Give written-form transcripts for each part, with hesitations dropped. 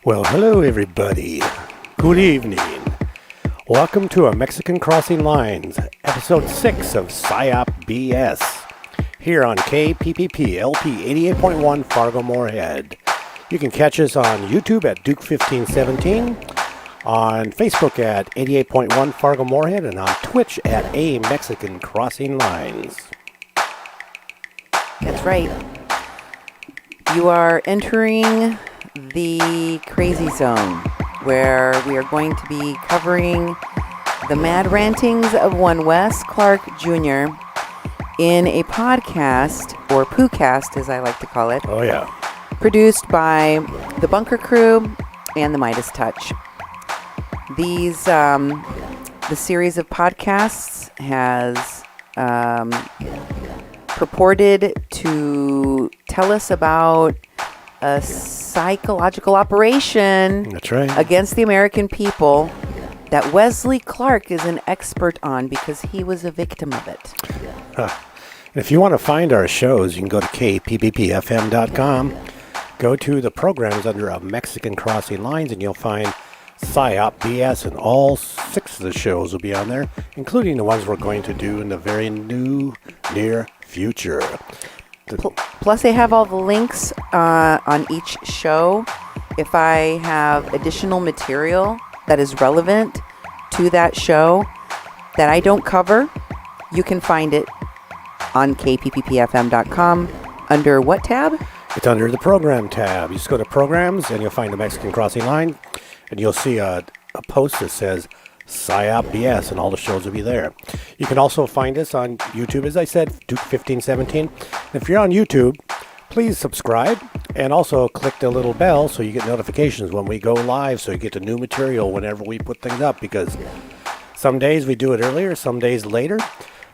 Well, hello everybody. Good evening. Welcome to a Mexican Crossing Lines, episode 6 of PsyOp BS, here on KPPP LP 88.1 Fargo Moorhead. You can catch us on YouTube at Duke1517, on Facebook at 88.1 Fargo Moorhead, and on Twitch at A Mexican Crossing Lines. That's right. You are entering the crazy zone, where we are going to be covering the mad rantings of one Wes Clark Jr. in a podcast, or Poocast as I like to call it. Oh yeah. Produced by the Bunker Crew and the Midas Touch. These, the series of podcasts has purported to tell us about a psychological operation. That's right. Against the American people that Wesley Clark is an expert on because he was a victim of it. If you want to find our shows, you can go to kpppfm.com, go to the programs under a Mexican Crossing Lines, and you'll find PsyOp BS, and all 6 of the shows will be on there, including the ones we're going to do in the very near future. Plus, they have all the links on each show. If I have additional material that is relevant to that show that I don't cover, you can find it on kpppfm.com under what tab? It's under the program tab. You just go to programs and you'll find the Mexican Crossing Line, and you'll see a post that says PsyOp BS, and all the shows will be there. You can also find us on YouTube, as I said, Duke1517. If you're on YouTube, please subscribe and also click the little bell so you get notifications when we go live, so you get the new material whenever we put things up, because some days we do it earlier, some days later.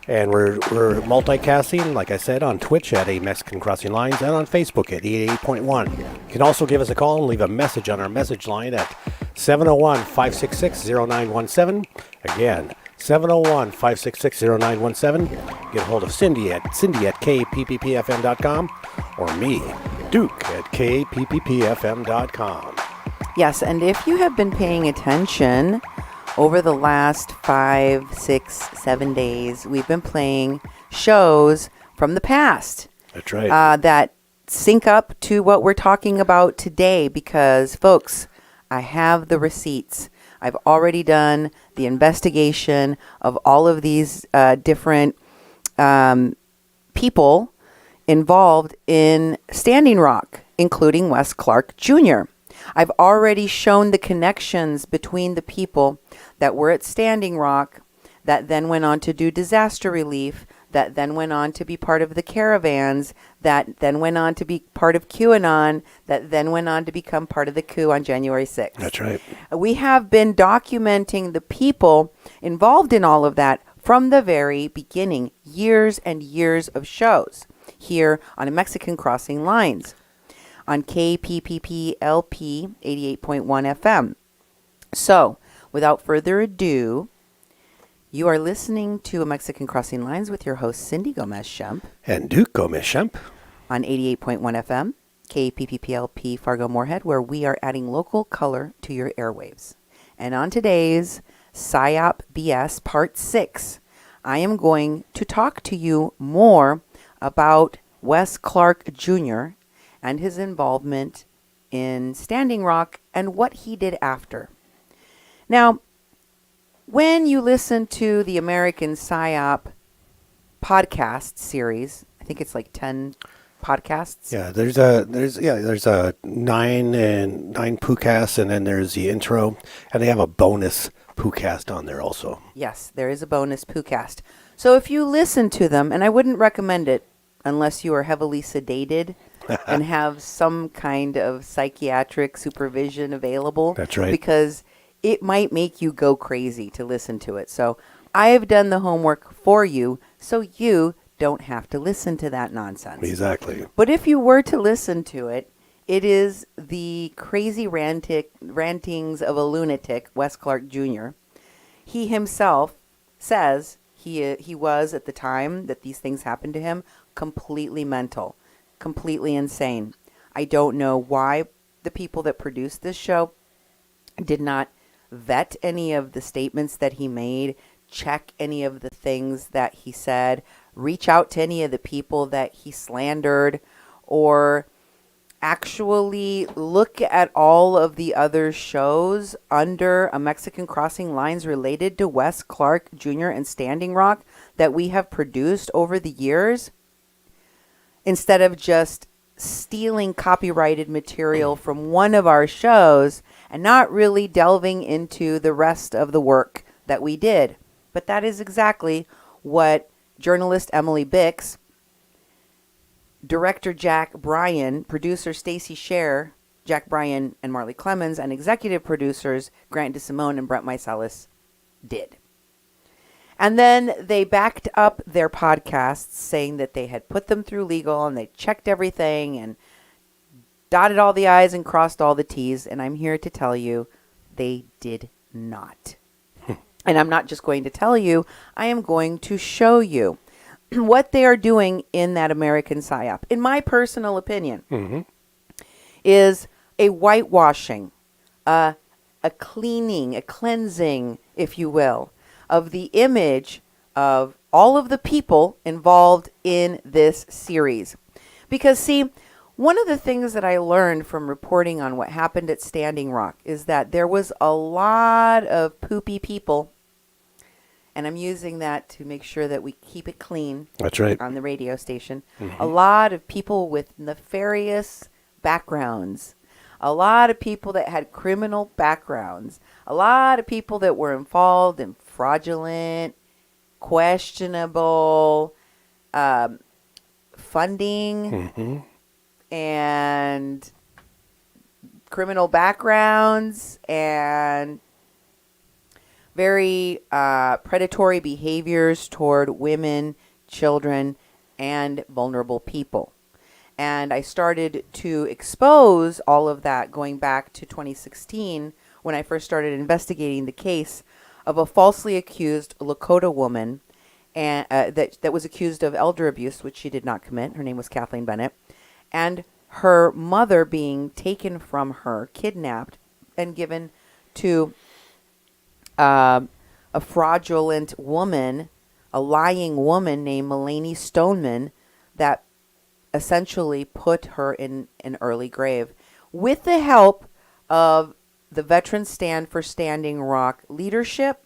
And we're multicasting, like I said, on Twitch at A Mexican Crossing Lines and on Facebook at 88.1. You can also give us a call and leave a message on our message line at 701-566-0917. Again, 701-566-0917. Get a hold of Cindy at kpppfm.com or me, Duke, at kpppfm.com. Yes, and if you have been paying attention, over the last 5, 6, 7 days, we've been playing shows from the past. That's right. That sync up to what we're talking about today because, folks, I have the receipts. I've already done the investigation of all of these different people involved in Standing Rock, including Wes Clark Jr. I've already shown the connections between the people that were at Standing Rock, that then went on to do disaster relief, that then went on to be part of the caravans, that then went on to be part of QAnon, that then went on to become part of the coup on January 6th. That's right. We have been documenting the people involved in all of that from the very beginning, years and years of shows here on a Mexican Crossing Lines on KPPP LP 88.1 FM. So, without further ado, you are listening to A Mexican Crossing Lines with your host, Cindy Gomez-Schempp. And Duke Gomez-Schempp. On 88.1 FM, KPPPLP Fargo Moorhead, where we are adding local color to your airwaves. And on today's PsyOp BS Part 6, I am going to talk to you more about Wes Clark Jr. and his involvement in Standing Rock and what he did after. Now, when you listen to the American PsyOp podcast series, I think it's like 10 podcasts. Yeah, there's a 9 Poocast, and then there's the intro, and they have a bonus Poocast on there also. Yes, there is a bonus Poocast. So if you listen to them, and I wouldn't recommend it unless you are heavily sedated and have some kind of psychiatric supervision available. That's right. Because it might make you go crazy to listen to it. So I have done the homework for you so you don't have to listen to that nonsense. Exactly. But if you were to listen to it, it is the crazy rantings of a lunatic, Wes Clark Jr. He himself says he was, at the time that these things happened to him, completely mental, completely insane. I don't know why the people that produced this show did not vet any of the statements that he made, check any of the things that he said, reach out to any of the people that he slandered, or actually look at all of the other shows under a Mexican Crossing Lines related to Wes Clark Jr. and Standing Rock that we have produced over the years, instead of just stealing copyrighted material from one of our shows and not really delving into the rest of the work that we did. But that is exactly what journalist Emily Bix, director Jack Bryan, producer Stacy Scher, Jack Bryan and Marley Clemens, and executive producers Grant DeSimone and Brent Meiselas did. And then they backed up their podcasts saying that they had put them through legal and they checked everything and dotted all the I's and crossed all the T's. And I'm here to tell you they did not. And I'm not just going to tell you, I am going to show you what they are doing in that American PsyOp, in my personal opinion, is a whitewashing, a cleaning, a cleansing, if you will, of the image of all of the people involved in this series. Because, see, one of the things that I learned from reporting on what happened at Standing Rock is that there was a lot of poopy people. And I'm using that to make sure that we keep it clean. That's right. On the radio station. A lot of people with nefarious backgrounds. A lot of people that had criminal backgrounds. A lot of people that were involved in fraudulent, questionable funding and criminal backgrounds and very predatory behaviors toward women, children, and vulnerable people. And I started to expose all of that going back to 2016 when I first started investigating the case of a falsely accused Lakota woman and that was accused of elder abuse, which she did not commit. Her name was Kathleen Bennett. And her mother being taken from her, kidnapped, and given to a fraudulent woman, a lying woman named Mulaney Stoneman, that essentially put her in an early grave with the help of the Veterans Stand for Standing Rock leadership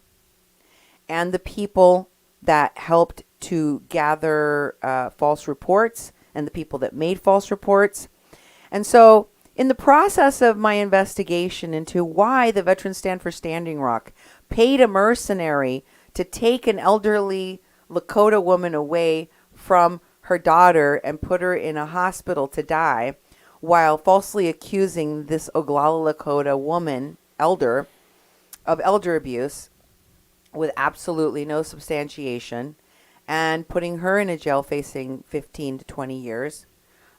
and the people that helped to gather false reports and the people that made false reports. And so in the process of my investigation into why the Veterans Stand for Standing Rock paid a mercenary to take an elderly Lakota woman away from her daughter and put her in a hospital to die, while falsely accusing this Oglala Lakota woman, elder, of elder abuse with absolutely no substantiation, and putting her in a jail facing 15 to 20 years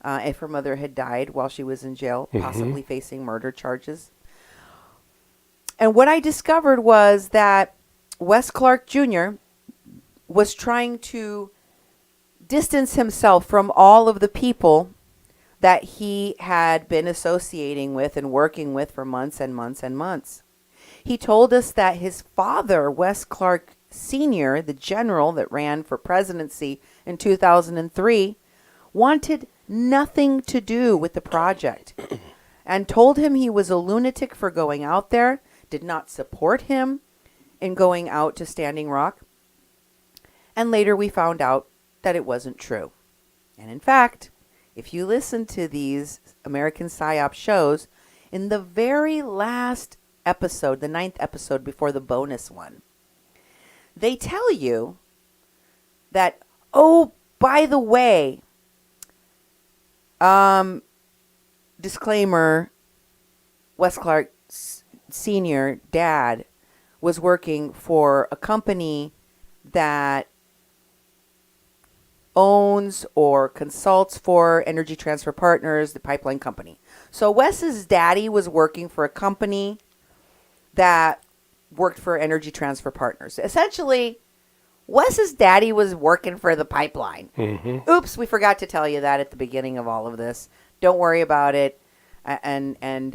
if her mother had died while she was in jail, possibly facing murder charges. And what I discovered was that Wes Clark Jr. was trying to distance himself from all of the people that he had been associating with and working with for months and months and months. He told us that his father, Wes Clark Sr., the general that ran for presidency in 2003, wanted nothing to do with the project and told him he was a lunatic for going out there, did not support him in going out to Standing Rock. And later we found out that it wasn't true. And in fact, if you listen to these American PsyOp shows, in the very last episode, the 9th episode before the bonus one, they tell you that, oh, by the way, disclaimer, Wes Clark Sr., dad, was working for a company that owns or consults for Energy Transfer Partners, the pipeline company. So Wes's daddy was working for a company that worked for Energy Transfer Partners. Essentially, Wes's daddy was working for the pipeline. Oops, we forgot to tell you that at the beginning of all of this. Don't worry about it. and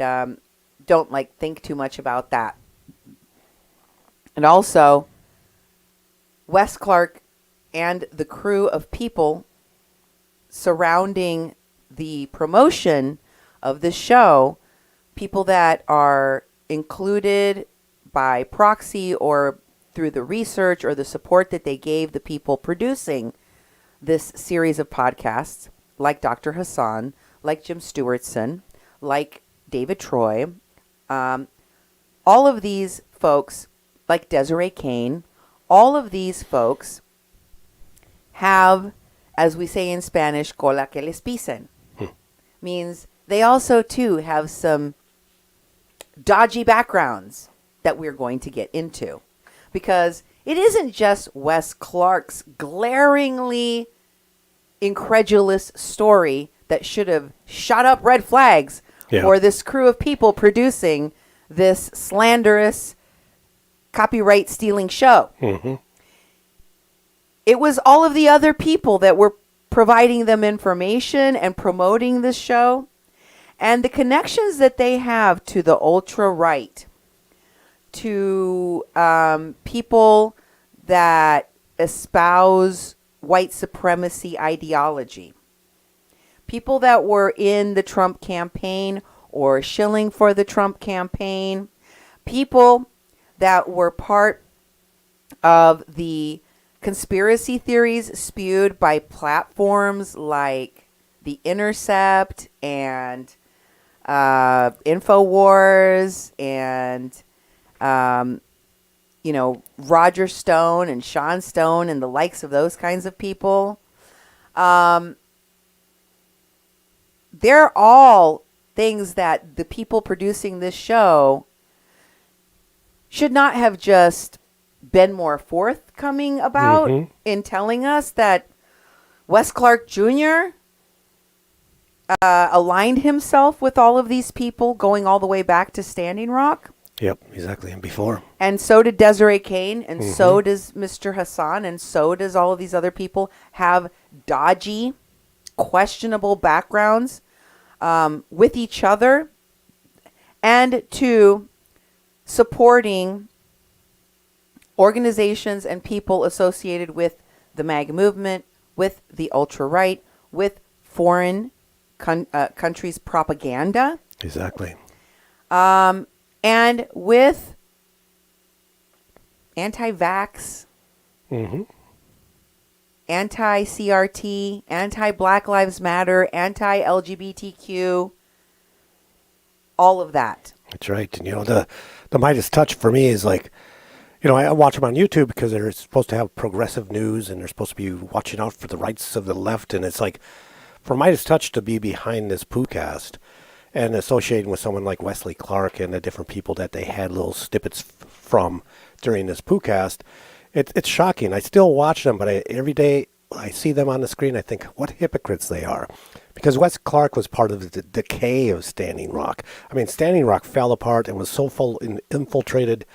don't like think too much about that. And also, Wes Clark and the crew of people surrounding the promotion of the show, people that are included by proxy or through the research or the support that they gave the people producing this series of podcasts, like Dr. Hassan, like Jim Stewartson, like David Troy, all of these folks, like Desiree Kane, all of these folks have, as we say in Spanish, cola que les pisen. Means they also, too, have some dodgy backgrounds that we're going to get into. Because it isn't just Wes Clark's glaringly incredulous story that should have shot up red flags for this crew of people producing this slanderous, copyright stealing show. Mm-hmm. It was all of the other people that were providing them information and promoting this show, and the connections that they have to the ultra right, to people that espouse white supremacy ideology, people that were in the Trump campaign or shilling for the Trump campaign, people that were part of the conspiracy theories spewed by platforms like The Intercept and InfoWars and, Roger Stone and Sean Stone and the likes of those kinds of people. They're all things that the people producing this show should not have just been more forthcoming about in telling us that Wes Clark Jr. Aligned himself with all of these people going all the way back to Standing Rock. Yep, exactly. And before. And so did Desiree Kane, and so does Mr. Hassan, and so does all of these other people have dodgy, questionable backgrounds with each other, and to supporting organizations and people associated with the MAGA movement, with the ultra-right, with foreign countries' propaganda. Exactly. And with anti-vax, anti-CRT, anti-Black Lives Matter, anti-LGBTQ, all of that. That's right. And, the Midas touch for me is like, I watch them on YouTube because they're supposed to have progressive news and they're supposed to be watching out for the rights of the left. And it's like, for Midas Touch to be behind this podcast and associating with someone like Wesley Clark and the different people that they had little snippets from during this podcast, it's shocking. I still watch them, but every day I see them on the screen, I think, what hypocrites they are. Because Wes Clark was part of the decay of Standing Rock. I mean, Standing Rock fell apart and was so infiltrated,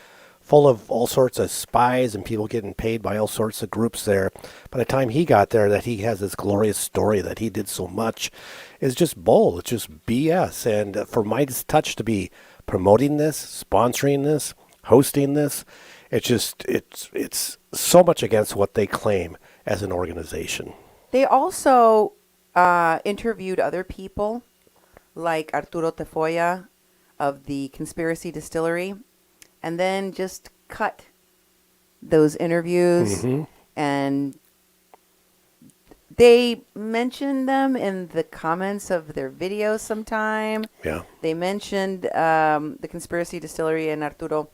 full of all sorts of spies and people getting paid by all sorts of groups there. By the time he got there, that he has this glorious story that he did so much is just bull. It's just BS. And for Midas Touch to be promoting this, sponsoring this, hosting this, it's so much against what they claim as an organization. They also interviewed other people like Arturo Tafoya of the Conspiracy Distillery, and then just cut those interviews. And they mentioned them in the comments of their videos sometime. Yeah. They mentioned the Conspiracy Distillery and Arturo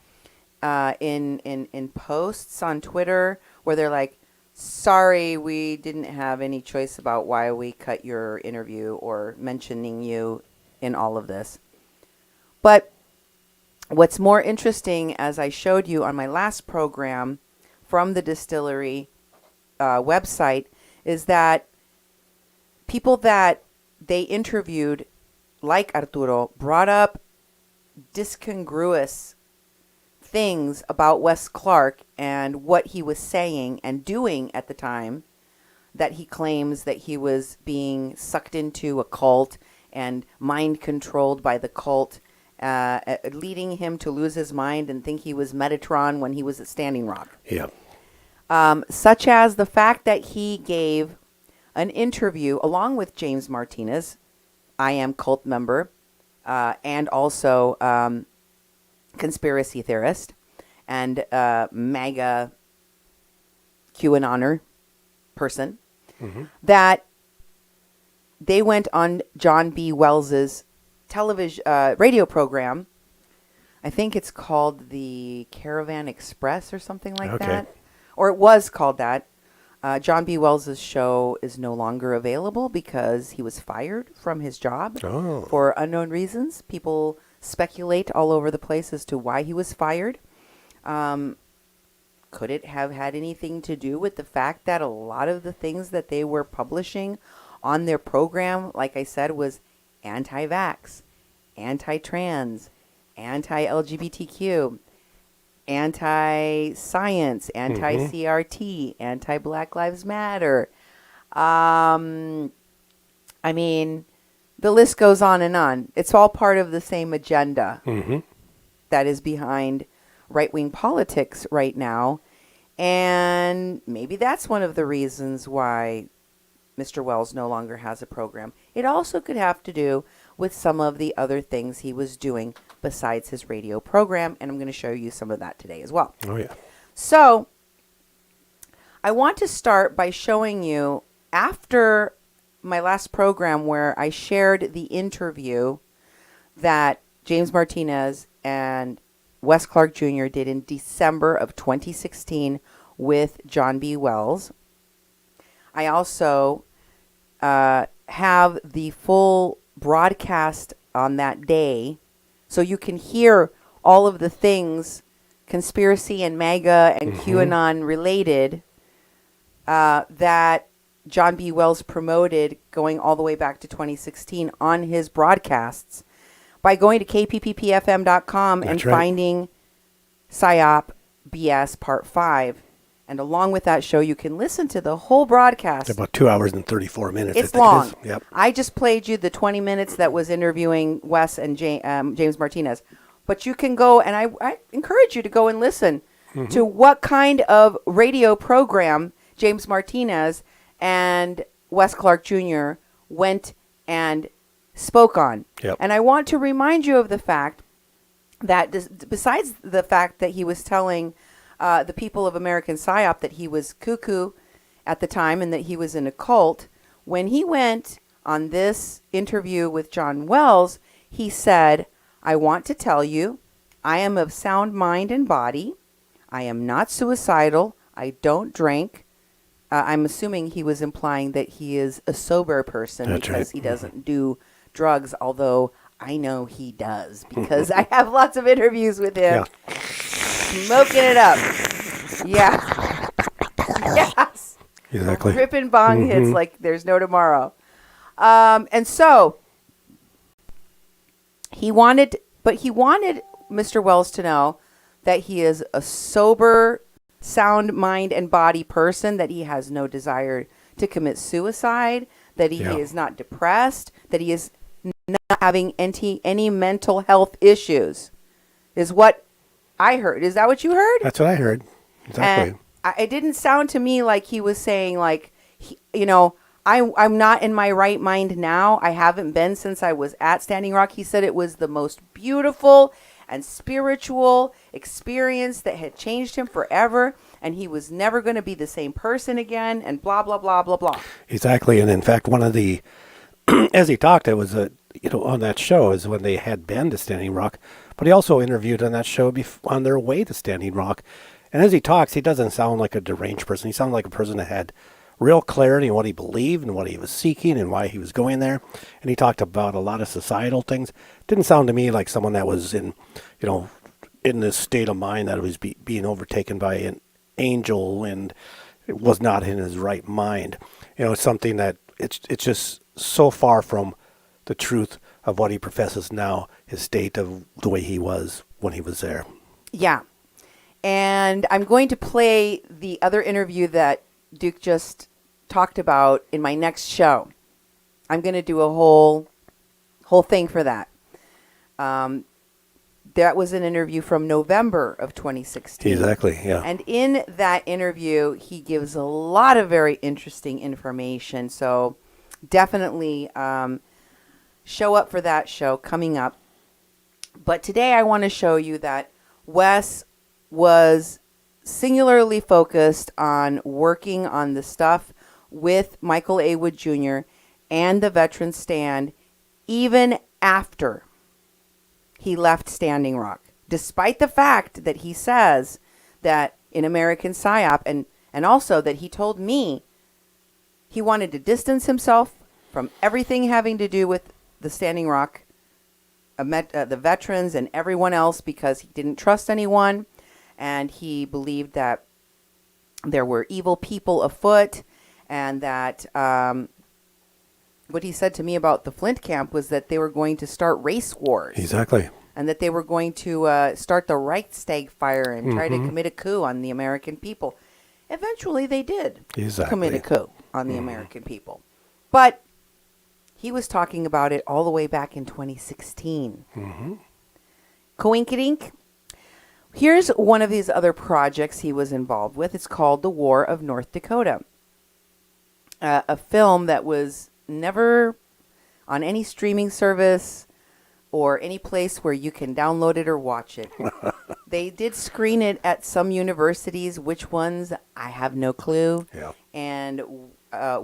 in posts on Twitter where they're like, sorry, we didn't have any choice about why we cut your interview or mentioning you in all of this. But what's more interesting, as I showed you on my last program from the distillery website, is that people that they interviewed, like Arturo, brought up discongruous things about Wes Clark and what he was saying and doing at the time, that he claims that he was being sucked into a cult and mind controlled by the cult, leading him to lose his mind and think he was Metatron when he was at Standing Rock. Yeah. Such as the fact that he gave an interview along with James Martinez, I am cult member, and also conspiracy theorist, and MAGA QAnoner person, that they went on John B. Wells's television radio program. I think it's called the Caravan Express or something like that. Or it was called that. John B. Wells's show is no longer available because he was fired from his job for unknown reasons. People speculate all over the place as to why he was fired. Could it have had anything to do with the fact that a lot of the things that they were publishing on their program, like I said, was anti-vax, anti-trans, anti-LGBTQ, anti-science, anti-CRT, anti-Black Lives Matter. I mean, the list goes on and on. It's all part of the same agenda that is behind right-wing politics right now. And maybe that's one of the reasons why Mr. Wells no longer has a program. It also could have to do with some of the other things he was doing besides his radio program, and I'm going to show you some of that today as well. Oh, yeah. So, I want to start by showing you, after my last program where I shared the interview that James Martinez and Wes Clark Jr. did in December of 2016 with John B. Wells. I also have the full broadcast on that day, so you can hear all of the things conspiracy and MAGA and QAnon related that John B. Wells promoted going all the way back to 2016 on his broadcasts by going to kpppfm.com and finding PsyOp BS Part 5. And along with that show, you can listen to the whole broadcast. It's about 2 hours and 34 minutes. It's long. Yep. I just played you the 20 minutes that was interviewing Wes and James Martinez. But you can go, and I encourage you to go and listen to what kind of radio program James Martinez and Wes Clark Jr. went and spoke on. Yep. And I want to remind you of the fact that besides the fact that he was telling the people of American PsyOp that he was cuckoo at the time and that he was in a cult, when he went on this interview with John Wells, he said, I want to tell you, I am of sound mind and body. I am not suicidal. I don't drink. I'm assuming he was implying that he is a sober person. That's because right. he doesn't do drugs, although I know he does because I have lots of interviews with him. Yeah. Smoking it up. Yeah. Yes. Exactly. Ripping bong hits like there's no tomorrow. And so he wanted Mr. Wells to know that he is a sober, sound mind and body person, that he has no desire to commit suicide, that he is not depressed, that he is not having any mental health issues, is what I heard. Is that what you heard? That's what I heard. Exactly. And it didn't sound to me like he was saying, like, I'm not in my right mind now. I haven't been since I was at Standing Rock. He said it was the most beautiful and spiritual experience that had changed him forever, and he was never going to be the same person again, and blah, blah, blah, blah, blah. Exactly. And in fact, one of the, as he talked, it was, on that show is when they had been to Standing Rock, but he also interviewed on that show on their way to Standing Rock. And as he talks, he doesn't sound like a deranged person. He sounds like a person that had real clarity in what he believed and what he was seeking and why he was going there. And he talked about a lot of societal things. Didn't sound to me like someone that was in this state of mind that was being overtaken by an angel and was not in his right mind. It's something that it's just so far from the truth of what he professes now, his state of the way he was when he was there. Yeah. And I'm going to play the other interview that Duke just talked about in my next show. I'm going to do a whole whole thing for that. That was an interview from November of 2016. Exactly, yeah. And in that interview, he gives a lot of very interesting information. So definitely show up for that show coming up. But today I want to show you that Wes was singularly focused on working on the stuff with Michael A. Wood Jr. and the Veteran Stand even after he left Standing Rock, despite the fact that he says that in American PsyOp, and also that he told me he wanted to distance himself from everything having to do with the Standing Rock, the veterans and everyone else, because he didn't trust anyone, and he believed that there were evil people afoot, and that what he said to me about the Flint camp was that they were going to start race wars. Exactly. And that they were going to start the Reichstag fire and try to commit a coup on the American people. Eventually, they did commit a coup on the American people. But he was talking about it all the way back in 2016. Coinkydink. Here's one of these other projects he was involved with. It's called The War of North Dakota. A film that was never on any streaming service or any place where you can download it or watch it. They did screen it at some universities. Which ones, I have no clue. Yeah. And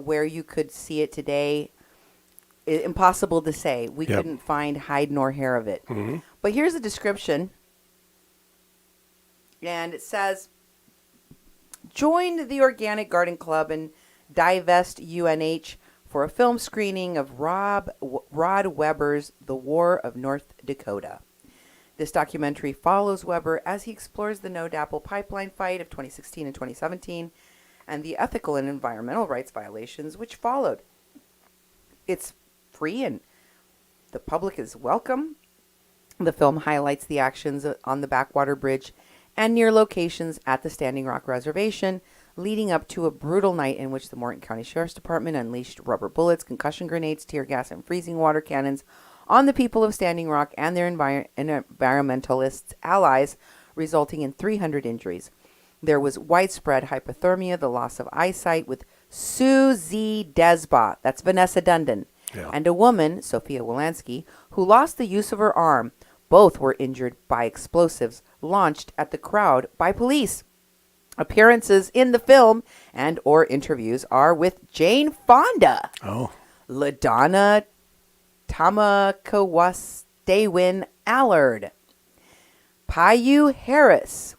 where you could see it today, impossible to say. We couldn't find hide nor hair of it. But here's the description. And it says, join the Organic Garden Club and divest UNH for a film screening of Rod Weber's The War of North Dakota. This documentary follows Weber as he explores the No Dapple pipeline fight of 2016 and 2017 and the ethical and environmental rights violations which followed. It's free and the public is welcome. The film highlights the actions on the Backwater Bridge and near locations at the Standing Rock Reservation, leading up to a brutal night in which the Morton County Sheriff's Department unleashed rubber bullets, concussion grenades, tear gas, and freezing water cannons on the people of Standing Rock and their environmentalist allies, resulting in 300 injuries. There was widespread hypothermia, the loss of eyesight, with Susie Desbot, that's Vanessa Dundon, and a woman, Sophia Wolanski, who lost the use of her arm. Both were injured by explosives launched at the crowd by police. Appearances in the film and or interviews are with Jane Fonda, LaDonna Tamakawastewin Allard, Payu Harris,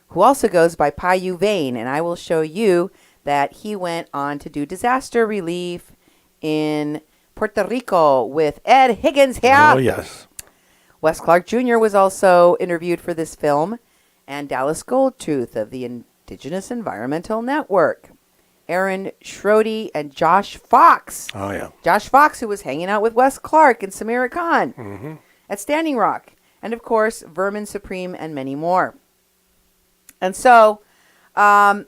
who also goes by Payu Vane, and I will show you that he went on to do disaster relief in Puerto Rico with Ed Higgins here. Oh, yes. Wes Clark Jr. was also interviewed for this film, and Dallas Goldtooth of the Indigenous Environmental Network. Aaron Schrody and Josh Fox. Oh, yeah. Josh Fox, who was hanging out with Wes Clark and Samira Khan at Standing Rock. And, of course, Vermin Supreme and many more. And so, there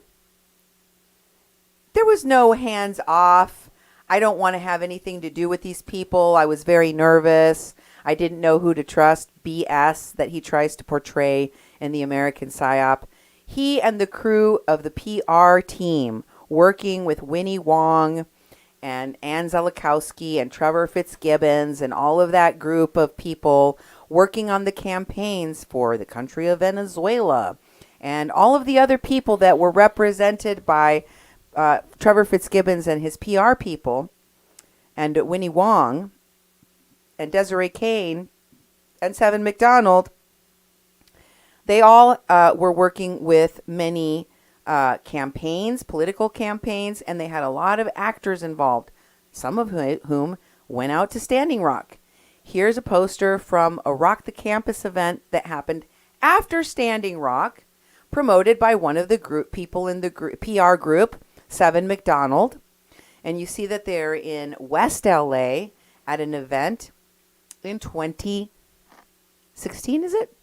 was no hands off. I don't want to have anything to do with these people. I was very nervous. I didn't know who to trust. BS that he tries to portray in the American PsyOp. He and the crew of the PR team, working with Winnie Wong and Ann Zelikowski and Trevor Fitzgibbons and all of that group of people working on the campaigns for the country of Venezuela and all of the other people that were represented by Trevor Fitzgibbons and his PR people and Winnie Wong and Desiree Kane and Seven McDonald. They all were working with many campaigns, political campaigns, and they had a lot of actors involved, some of whom went out to Standing Rock. Here's a poster from a Rock the Campus event that happened after Standing Rock, promoted by one of the people in the PR group, Seven McDonald. And you see that they're in West LA at an event in 2016, is it?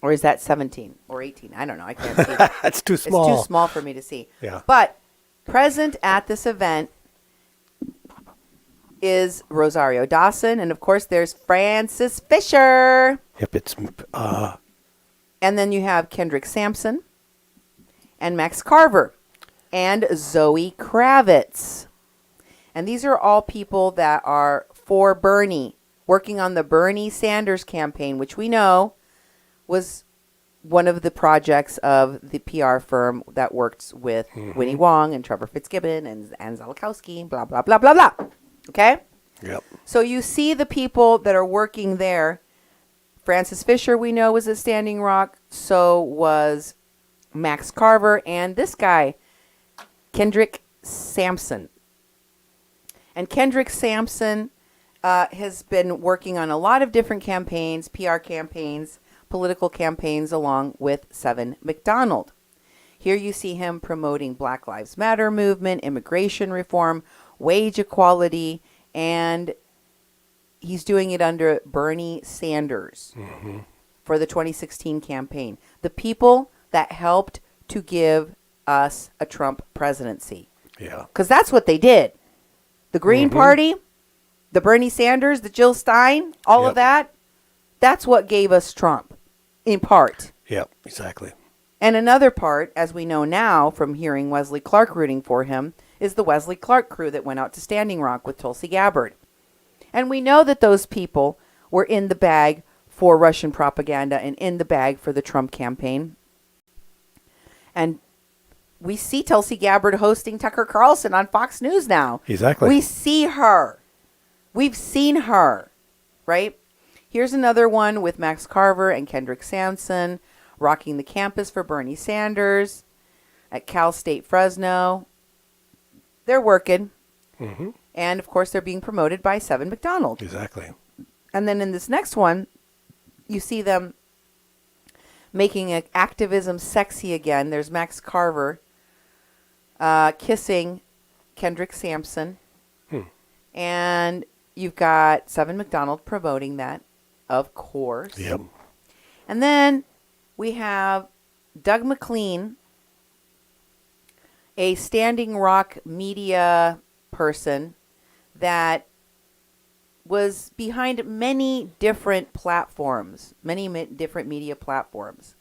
Or is that 17 or 18? I don't know. I can't see. It's too small. It's too small for me to see. Yeah. But present at this event is Rosario Dawson. And of course, there's Francis Fisher. Yep, it's And then you have Kendrick Sampson and Max Carver and Zoe Kravitz. And these are all people that are for Bernie, working on the Bernie Sanders campaign, which we know was one of the projects of the PR firm that works with Winnie Wong and Trevor Fitzgibbon and Ann Zalakowski, blah, blah, blah, blah, blah. Okay? Yep. So you see the people that are working there. Francis Fisher, we know, was at Standing Rock. So was Max Carver and this guy, Kendrick Sampson. And Kendrick Sampson has been working on a lot of different campaigns, PR campaigns, political campaigns, along with Seven McDonald. Here you see him promoting Black Lives Matter movement, immigration reform, wage equality, and he's doing it under Bernie Sanders for the 2016 campaign. The people that helped to give us a Trump presidency. Yeah. Because that's what they did. The Green Party, the Bernie Sanders, the Jill Stein, all of that, that's what gave us Trump, in part. Yep, exactly. And another part, as we know now from hearing Wesley Clark rooting for him, is the Wesley Clark crew that went out to Standing Rock with Tulsi Gabbard. And we know that those people were in the bag for Russian propaganda and in the bag for the Trump campaign. And we see Tulsi Gabbard hosting Tucker Carlson on Fox News now. Exactly. We see her. We've seen her, right? Here's another one with Max Carver and Kendrick Sampson rocking the campus for Bernie Sanders at Cal State Fresno. They're working. And, of course, they're being promoted by Seven McDonald. Exactly. And then in this next one, you see them making activism sexy again. There's Max Carver kissing Kendrick Sampson. And you've got Seven McDonald promoting that, of course. Yep. And then we have Doug McLean, a Standing Rock media person that was behind many different platforms, many different media platforms.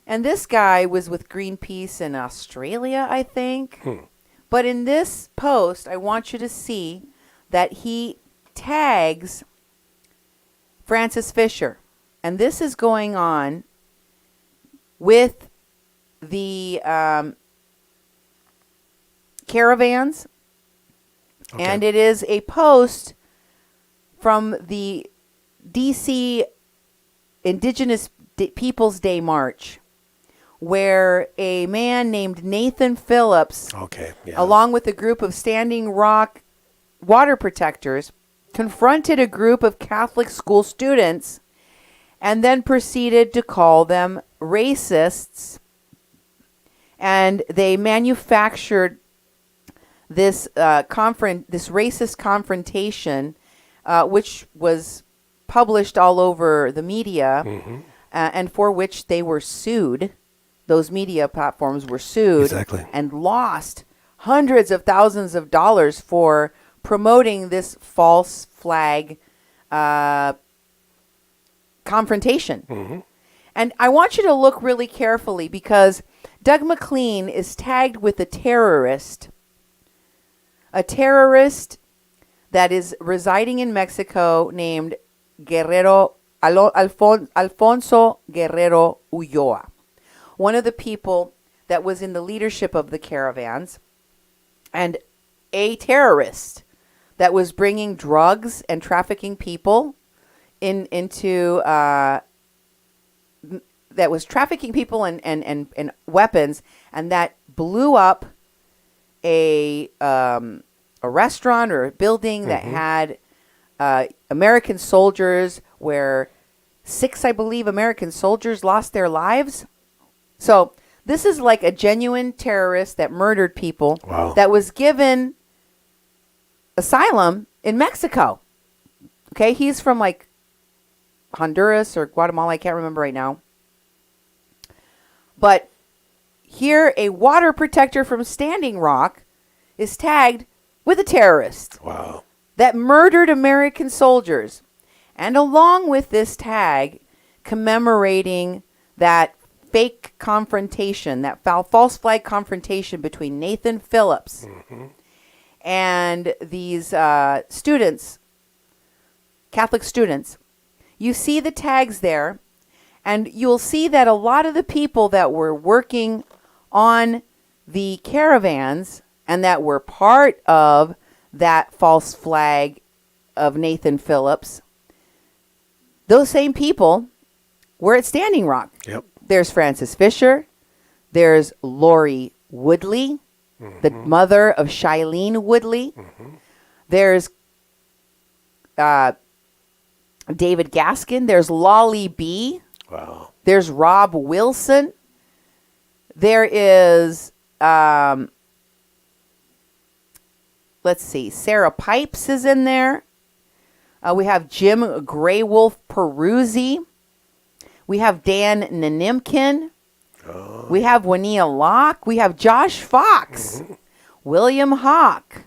And this guy was with Greenpeace in Australia, I think. But in this post, I want you to see that he tags Francis Fisher. And this is going on with the caravans. Okay. And it is a post from the D.C. Indigenous Peoples Day March, where a man named Nathan Phillips, along with a group of Standing Rock water protectors, confronted a group of Catholic school students and then proceeded to call them racists. And they manufactured this this racist confrontation, which was published all over the media, and for which they were sued. Those media platforms were sued and lost hundreds of thousands of dollars for promoting this false flag confrontation. And I want you to look really carefully, because Doug McLean is tagged with a terrorist that is residing in Mexico named Alfonso Guerrero Ulloa, one of the people that was in the leadership of the caravans, and a terrorist that was bringing drugs and trafficking people into that was trafficking people and weapons, and that blew up a restaurant or a building that had American soldiers, where 6, I believe, American soldiers lost their lives. So this is like a genuine terrorist that murdered people. Wow. That was given asylum in Mexico. Okay, he's from like Honduras or Guatemala, I can't remember right now. But here, a water protector from Standing Rock is tagged with a terrorist Wow. that murdered American soldiers. And along with this tag commemorating that fake confrontation, that false flag confrontation between Nathan Phillips and these students, Catholic students, you see the tags there, and you'll see that a lot of the people that were working on the caravans and that were part of that false flag of Nathan Phillips, those same people were at Standing Rock. Yep. There's Frances Fisher. There's Lori Woodley, the mother of Shailene Woodley. There's David Gaskin. There's Lolly B. Wow. There's Rob Wilson. There is, let's see, Sarah Pipes is in there. We have Jim Graywolf Peruzzi. We have Dan Nanimkin. Oh. We have Wania Locke. We have Josh Fox. William Hawk.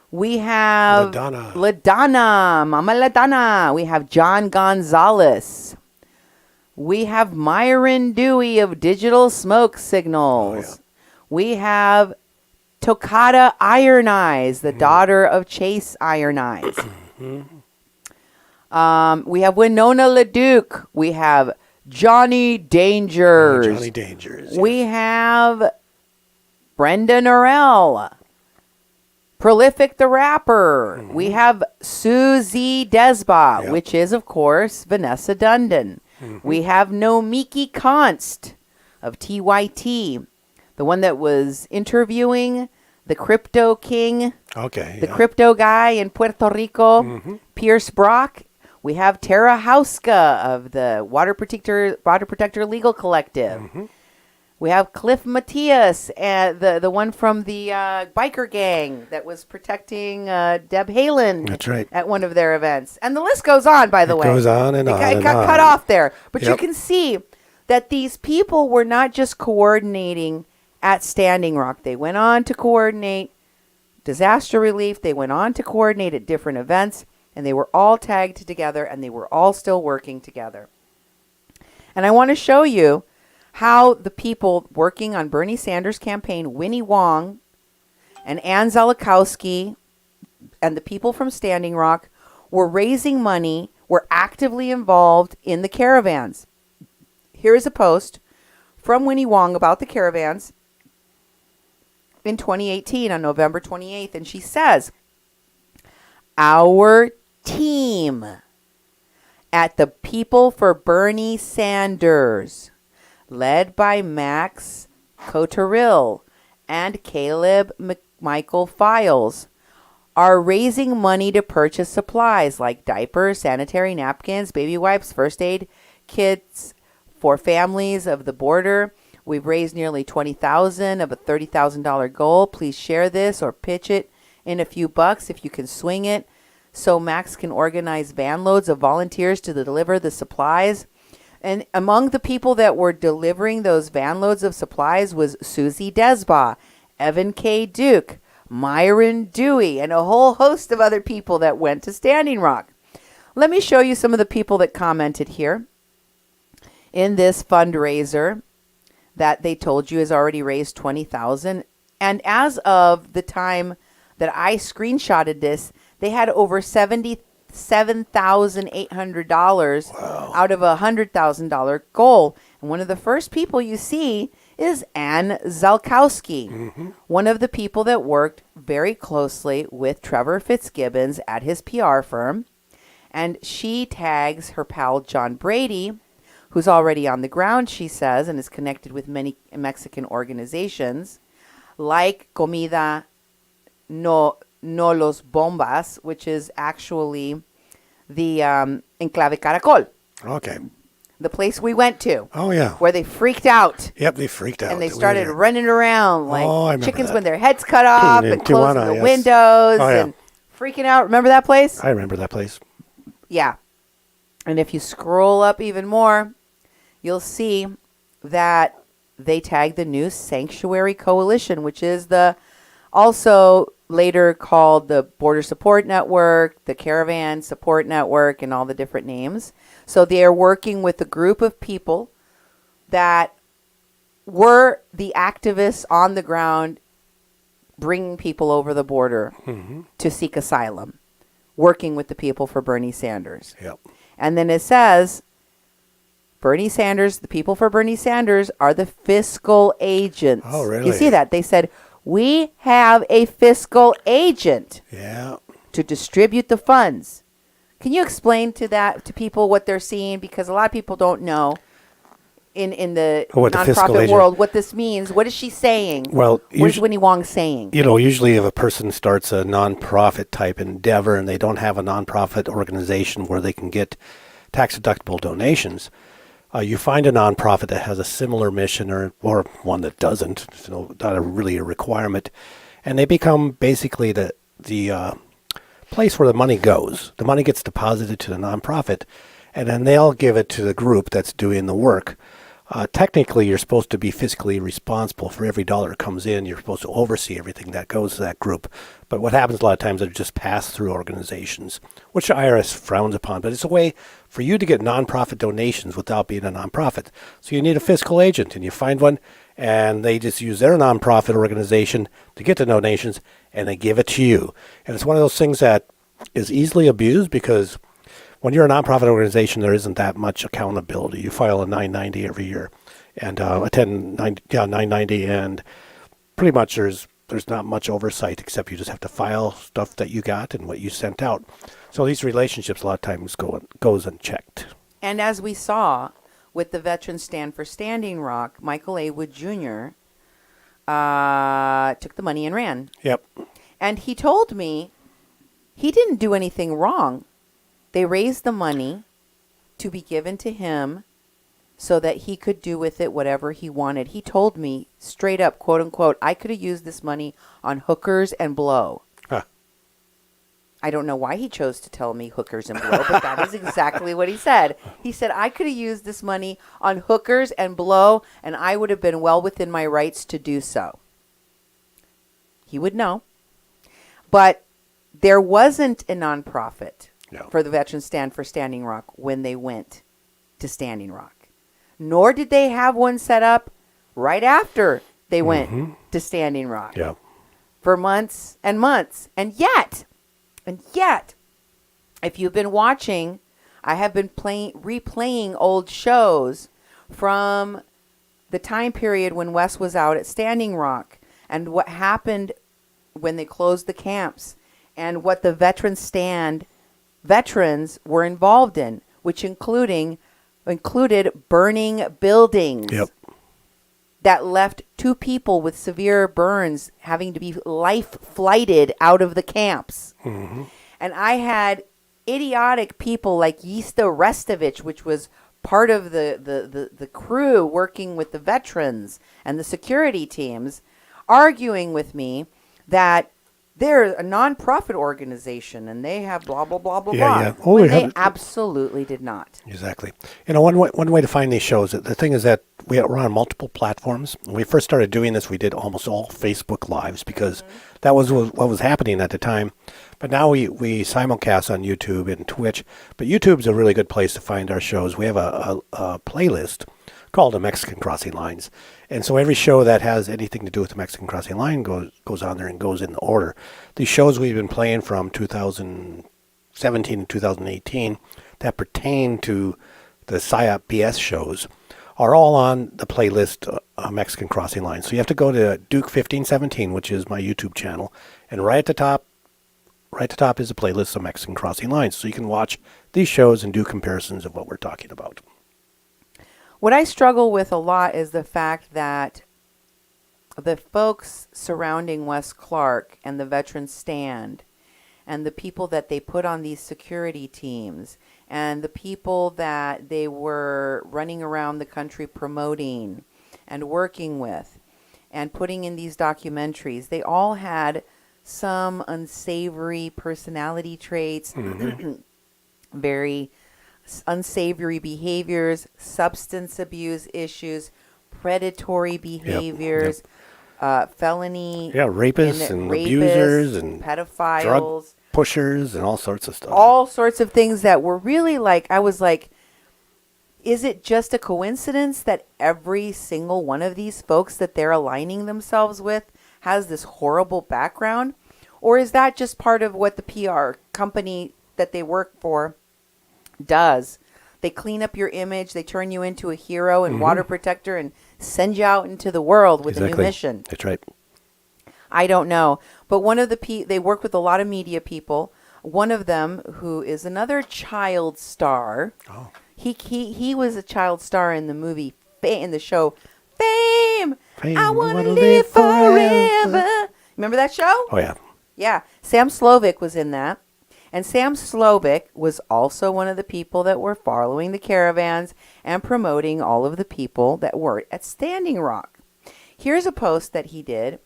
We have LaDonna. Mama LaDonna. We have John Gonzalez. We have Myron Dewey of Digital Smoke Signals. Oh, yeah. We have Tokata Iron Eyes, the daughter of Chase Iron Eyes. We have Winona LaDuke. We have Johnny Dangers. Johnny Dangers. Yes. We have Brenda Norell. Prolific the Rapper. We have Susie Desba, Yep. which is, of course, Vanessa Dundon. We have Nomiki Konst of TYT, the one that was interviewing the crypto king, Okay. the crypto guy in Puerto Rico, Pierce Brock. We have Tara Hauska of the Water Protector Legal Collective. We have Cliff Matias, the one from the biker gang that was protecting Deb Haaland. That's right. At one of their events. And the list goes on, by the way. It goes on and on. It and got on. cut off there. But you Yep. can see that these people were not just coordinating at Standing Rock. They went on to coordinate disaster relief. They went on to coordinate at different events. And they were all tagged together, and they were all still working together. And I want to show you how the people working on Bernie Sanders' campaign, Winnie Wong and Ann Zelikowski, and the people from Standing Rock were raising money, were actively involved in the caravans. Here is a post from Winnie Wong about the caravans in 2018 on November 28th. And she says, our team at the People for Bernie Sanders, led by Max Coterill and Caleb Michael Files, are raising money to purchase supplies like diapers, sanitary napkins, baby wipes, first aid kits for families of the border. We've raised nearly $20,000 of a $30,000 goal. Please share this or pitch it in a few bucks if you can swing it, so Max can organize van loads of volunteers to deliver the supplies. And among the people that were delivering those van loads of supplies was Susie Desba, Evan K. Duke, Myron Dewey, and a whole host of other people that went to Standing Rock. Let me show you some of the people that commented here in this fundraiser that they told you has already raised $20,000. And as of the time that I screenshotted this, they had over $77,800 out of a $100,000 goal. And one of the first people you see is Ann Zalkowski, one of the people that worked very closely with Trevor Fitzgibbons at his PR firm. And she tags her pal John Brady, who's already on the ground, she says, and is connected with many Mexican organizations like Comida No Los Bombas, which is actually the Enclave Caracol, Okay. the place we went to, Oh, yeah. where they freaked out. Yep, they freaked out. And they We were started there. running around Oh, I like remember chickens that. when their heads cut off In and closing Tijuana, the yes. windows Oh, yeah. and freaking out. Remember that place? I remember that place. Yeah. And if you scroll up even more, you'll see that they tagged the new Sanctuary Coalition, which is also later called the Border Support Network, the Caravan Support Network, and all the different names. So they are working with a group of people that were the activists on the ground bringing people over the border to seek asylum, working with the people for Bernie Sanders. Yep. And then it says, Bernie Sanders, the people for Bernie Sanders are the fiscal agents. Oh, really? You see that? They said, we have a fiscal agent Yeah. to distribute the funds. Can you explain to people what they're seeing? Because a lot of people don't know in the What the fiscal nonprofit agent- world what this means. What is she saying? Well, what is Winnie Wong saying? Usually if a person starts a nonprofit type endeavor and they don't have a nonprofit organization where they can get tax-deductible donations, you find a nonprofit that has a similar mission or one that doesn't, not really a requirement, and they become basically the place where the money goes. The money gets deposited to the nonprofit, and then they'll give it to the group that's doing the work. Technically, you're supposed to be fiscally responsible for every dollar that comes in. You're supposed to oversee everything that goes to that group. But what happens a lot of times is just pass-through organizations, which the IRS frowns upon. But it's a way for you to get nonprofit donations without being a nonprofit. So you need a fiscal agent, and you find one, and they just use their nonprofit organization to get the donations, and they give it to you. And it's one of those things that is easily abused because when you're a nonprofit organization, there isn't that much accountability. You file a 990 every year, and a 990, and pretty much there's not much oversight except you just have to file stuff that you got and what you sent out. So these relationships a lot of times goes unchecked. And as we saw with the Veterans Stand for Standing Rock, Michael A. Wood Jr. Took the money and ran. Yep. And he told me he didn't do anything wrong. They raised the money to be given to him so that he could do with it whatever he wanted. He told me straight up, quote unquote, I could have used this money on hookers and blow. Huh. I don't know why he chose to tell me hookers and blow, but that is exactly what he said. He said, I could have used this money on hookers and blow, and I would have been well within my rights to do so. He would know. But there wasn't a nonprofit for the Veterans Stand for Standing Rock when they went to Standing Rock. Nor did they have one set up right after they went to Standing Rock. Yeah. For months and months. And yet, if you've been watching, I have been replaying old shows from the time period when Wes was out at Standing Rock and what happened when they closed the camps and what the Veterans Stand veterans were involved in, which included burning buildings that left 2 people with severe burns having to be life flighted out of the camps. And I had idiotic people like Yista Restovich, which was part of the crew working with the veterans and the security teams, arguing with me that they're a nonprofit organization and they have blah, blah, blah, blah, blah. Yeah. When they absolutely did not. Exactly. One way to find these shows, the thing is that we're on multiple platforms. When we first started doing this, we did almost all Facebook Lives because that was what was happening at the time. But now we simulcast on YouTube and Twitch. But YouTube's a really good place to find our shows. We have a playlist called the Mexican Crossing Lines. And so every show that has anything to do with the Mexican Crossing Line goes on there and goes in order. These shows we've been playing from 2017 and 2018 that pertain to the PsyOp BS shows are all on the playlist Mexican Crossing Line. So you have to go to Duke 1517, which is my YouTube channel, and right at the top is a playlist of Mexican Crossing Lines. So you can watch these shows and do comparisons of what we're talking about. What I struggle with a lot is the fact that the folks surrounding Wes Clark and the Veterans Stand and the people that they put on these security teams and the people that they were running around the country promoting and working with and putting in these documentaries, they all had some unsavory personality traits, very unsavory behaviors, substance abuse issues, predatory behaviors. felony. Yeah, rapists and abusers and pedophiles. drug pushers and all sorts of stuff. All sorts of things that were really like, I was like, is it just a coincidence that every single one of these folks that they're aligning themselves with has this horrible background? Or is that just part of what the PR company that they work for does? They clean up your image, they turn you into a hero and water protector and send you out into the world with a new mission. That's right. I don't know. But one of they work with a lot of media people. One of them, who is another child star. Oh. He was a child star in the movie, in the show Fame. I want to live forever. Remember that show? Oh, yeah. Yeah. Sam Slovic was in that. And Sam Slovic was also one of the people that were following the caravans and promoting all of the people that were at Standing Rock. Here's a post that he did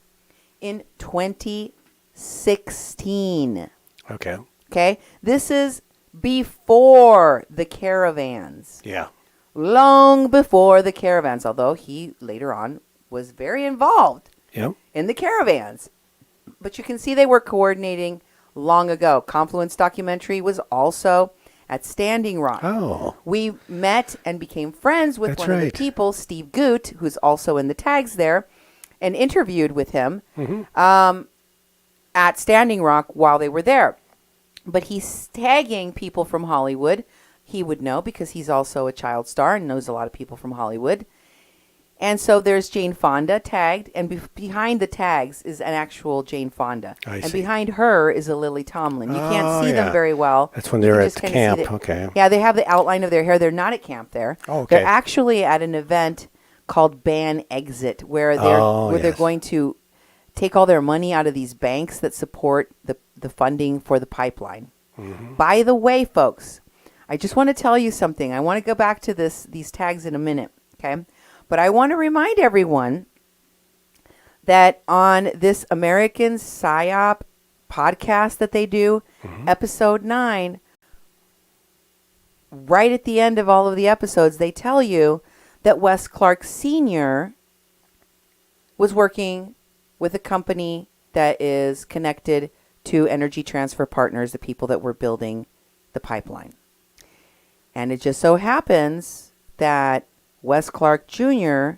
in 2016. Okay. Okay? This is before the caravans. Yeah. Long before the caravans, although he later on was very involved in the caravans. But you can see they were coordinating long ago. Confluence Documentary was also at Standing Rock. Oh. We met and became friends with one of the people, Steve Goot, who's also in the tags there, and interviewed with him at Standing Rock while they were there. But he's tagging people from Hollywood. He would know because he's also a child star and knows a lot of people from Hollywood. And so there's Jane Fonda tagged, and behind the tags is an actual Jane Fonda. And behind her is a Lily Tomlin. You can't see them very well. That's when they're at the camp. Okay. Yeah, they have the outline of their hair. They're not at camp there. Oh, okay. They're actually at an event called Ban Exit, where they're going to take all their money out of these banks that support the funding for the pipeline. By the way, folks, I just want to tell you something. I want to go back to these tags in a minute, okay? But I want to remind everyone that on this American PsyOp podcast that they do, episode 9, right at the end of all of the episodes, they tell you that Wes Clark Sr. was working with a company that is connected to Energy Transfer Partners, the people that were building the pipeline. And it just so happens that Wes Clark Jr.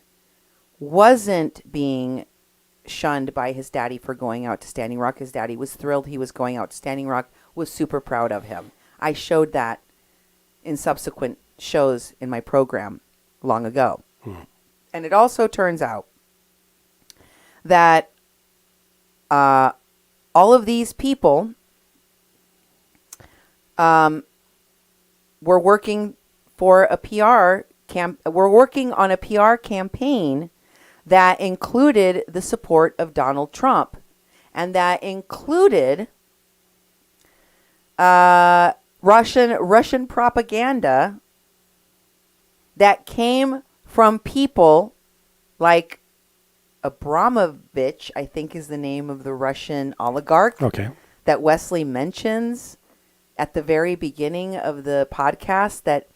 wasn't being shunned by his daddy for going out to Standing Rock. His daddy was thrilled he was going out to Standing Rock, was super proud of him. I showed that in subsequent shows in my program long ago. And it also turns out that all of these people were working for a PR we're working on a PR campaign that included the support of Donald Trump, and that included Russian propaganda that came from people like Abramovich, I think is the name of the Russian oligarch that Wesley mentions at the very beginning of the podcast, that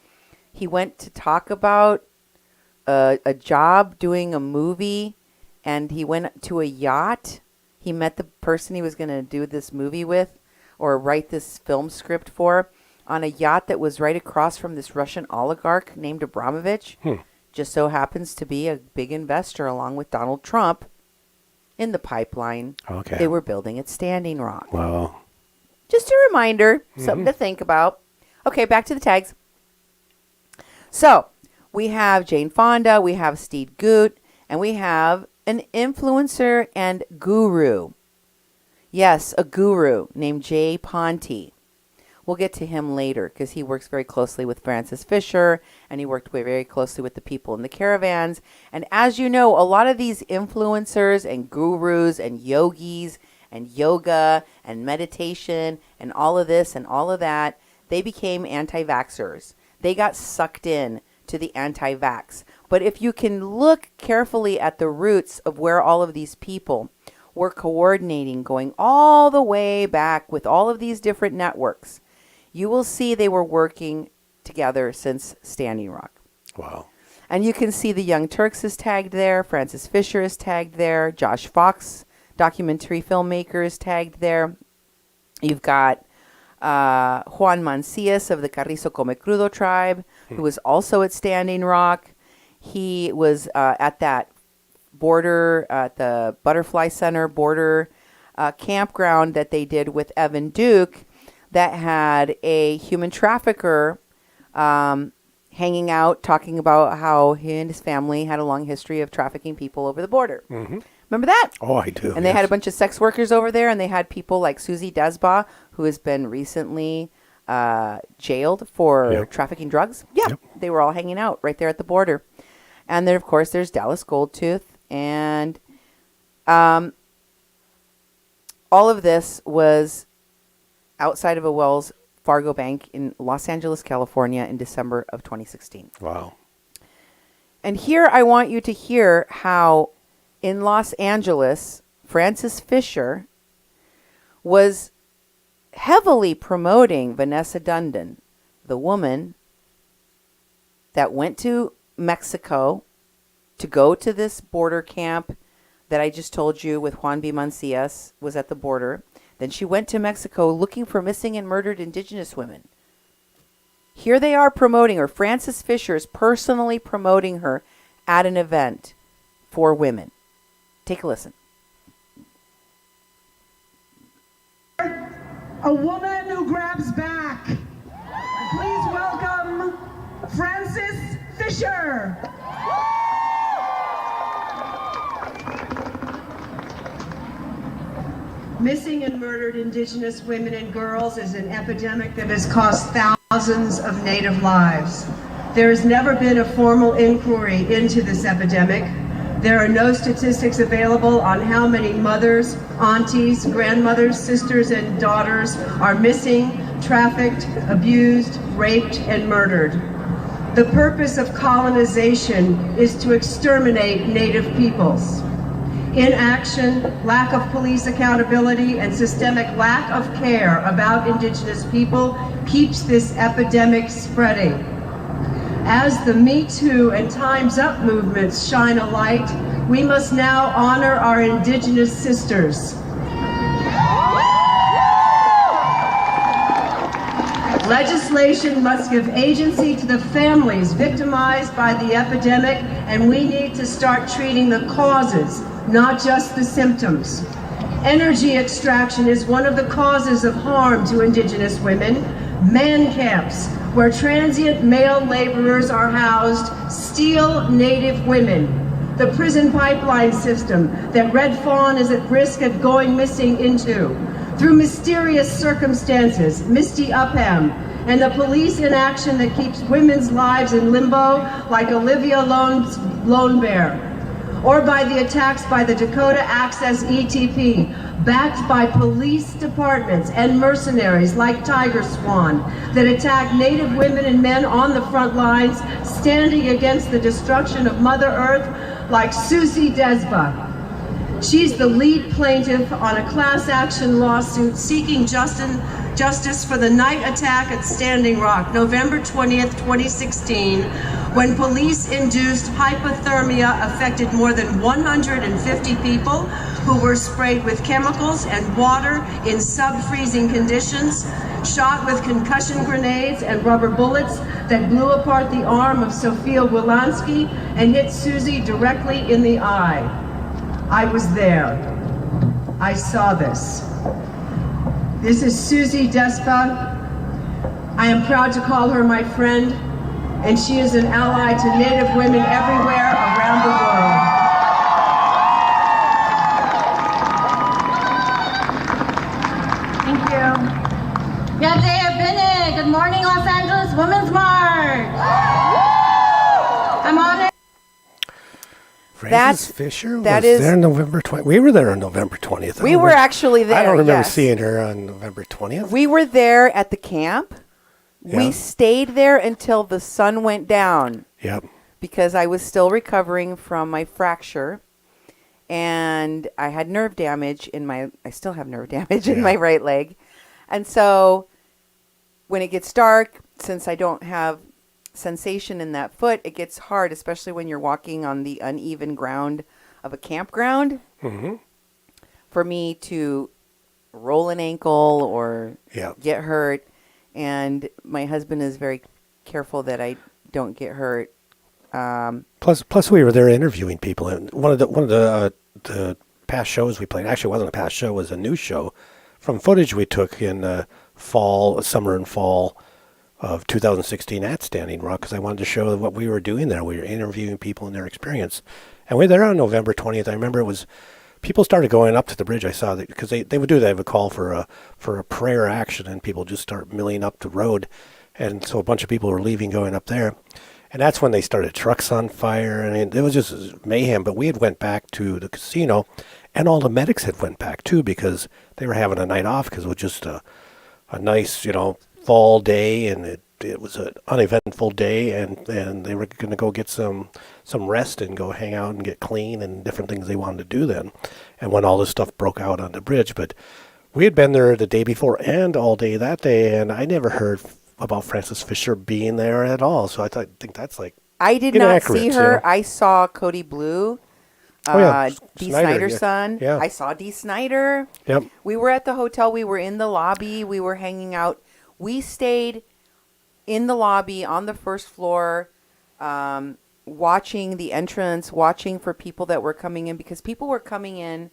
he went to talk about a job doing a movie, and he went to a yacht. He met the person he was going to do this movie with or write this film script for on a yacht that was right across from this Russian oligarch named Abramovich. Just so happens to be a big investor along with Donald Trump in the pipeline they were building at Standing Rock. Wow. Just a reminder, something to think about. Okay, back to the tags. So, we have Jane Fonda, we have Steve Goot, and we have an influencer and guru. Yes, a guru named Jay Ponte. We'll get to him later because he works very closely with Francis Fisher, and he worked very closely with the people in the caravans. And as you know, a lot of these influencers and gurus and yogis and yoga and meditation and all of this and all of that, they became anti-vaxxers. They got sucked in to the anti-vax. But if you can look carefully at the roots of where all of these people were coordinating, going all the way back with all of these different networks, you will see they were working together since Standing Rock. Wow. And you can see the Young Turks is tagged there. Francis Fisher is tagged there. Josh Fox, documentary filmmaker, is tagged there. You've got Juan Mancias of the Carrizo Come Crudo tribe, who was also at Standing Rock. He was at that border, at the Butterfly Center border campground that they did with Evan Duke that had a human trafficker hanging out, talking about how he and his family had a long history of trafficking people over the border. Mm-hmm. Remember that? Oh, I do. And they had a bunch of sex workers over there, and they had people like Susie Desba, who has been recently jailed for trafficking drugs. Yeah, they were all hanging out right there at the border. And then, of course, there's Dallas Goldtooth. And all of this was outside of a Wells Fargo bank in Los Angeles, California in December of 2016. Wow. And here I want you to hear how in Los Angeles, Francis Fisher was heavily promoting Vanessa Dundon, the woman that went to Mexico to go to this border camp that I just told you with Juan B. Mancias was at the border. Then she went to Mexico looking for missing and murdered indigenous women. Here they are promoting her. Francis Fisher is personally promoting her at an event for women. Take a listen. A woman who grabs back. Please welcome Francis Fisher. Missing and murdered Indigenous women and girls is an epidemic that has cost thousands of Native lives. There has never been a formal inquiry into this epidemic. There are no statistics available on how many mothers, aunties, grandmothers, sisters, and daughters are missing, trafficked, abused, raped, and murdered. The purpose of colonization is to exterminate Native peoples. Inaction, lack of police accountability, and systemic lack of care about Indigenous people keeps this epidemic spreading. As the Me Too and Time's Up movements shine a light, we must now honor our Indigenous sisters. Legislation must give agency to the families victimized by the epidemic, and we need to start treating the causes, not just the symptoms. Energy extraction is one of the causes of harm to Indigenous women. Man camps, where transient male laborers are housed, steal Native women. The prison pipeline system that Red Fawn is at risk of going missing into. Through mysterious circumstances, Misty Upham, and the police inaction that keeps women's lives in limbo, like Olivia Lone Bear. Or by the attacks by the Dakota Access ETP, backed by police departments and mercenaries like Tiger Swan, that attack Native women and men on the front lines, standing against the destruction of Mother Earth, like Susie Desba. She's the lead plaintiff on a class action lawsuit seeking justice for the night attack at Standing Rock, November 20th, 2016, when police-induced hypothermia affected more than 150 people who were sprayed with chemicals and water in sub-freezing conditions, shot with concussion grenades and rubber bullets that blew apart the arm of Sophia Wilansky and hit Susie directly in the eye. I was there. I saw this. This is Susie Despa. I am proud to call her my friend, and she is an ally to Native women everywhere around the world. Thank you. Yadea Bene, good morning, Los Angeles Women's March. I'm honored. Francis Fisher was there November 20th. We were there on November 20th. We were actually there. I don't remember seeing her on November 20th. We were there at the camp. Yeah. We stayed there until the sun went down. Yep. Because I was still recovering from my fracture. And I had nerve damage I still have nerve damage in my right leg. And so when it gets dark, since I don't have sensation in that foot, it gets hard, especially when you're walking on the uneven ground of a campground. Mm-hmm. For me to roll an ankle or Yeah. get hurt, and my husband is very careful that I don't get hurt. Plus, we were there interviewing people, and one of the past shows we played. Actually, it wasn't a past show; it was a new show from footage we took in summer and fall of 2016 at Standing Rock, because I wanted to show what we were doing there. We were interviewing people and their experience, and we were there on November 20th. I remember it was people started going up to the bridge. I saw that because they would do that. They would call for a prayer action, and people just start milling up the road, and so a bunch of people were leaving, going up there. And that's when they started trucks on fire. I mean, it was just mayhem. But we had went back to the casino, and all the medics had went back too, because they were having a night off, because it was just a nice, fall day, and it was an uneventful day, and they were going to go get some rest and go hang out and get clean and different things they wanted to do then. And when all this stuff broke out on the bridge, but we had been there the day before and all day that day, and I never heard about Frances Fisher being there at all. So I think that's like I did not inaccurate, see her. you know? I saw Cody Blue, Oh, yeah. Dee Snyder, Snyder's yeah. son. Yeah. I saw Dee Snyder. Yep. We were at the hotel. We were in the lobby. We were hanging out. We stayed in the lobby on the first floor, watching the entrance, watching for people that were coming in, because people were coming in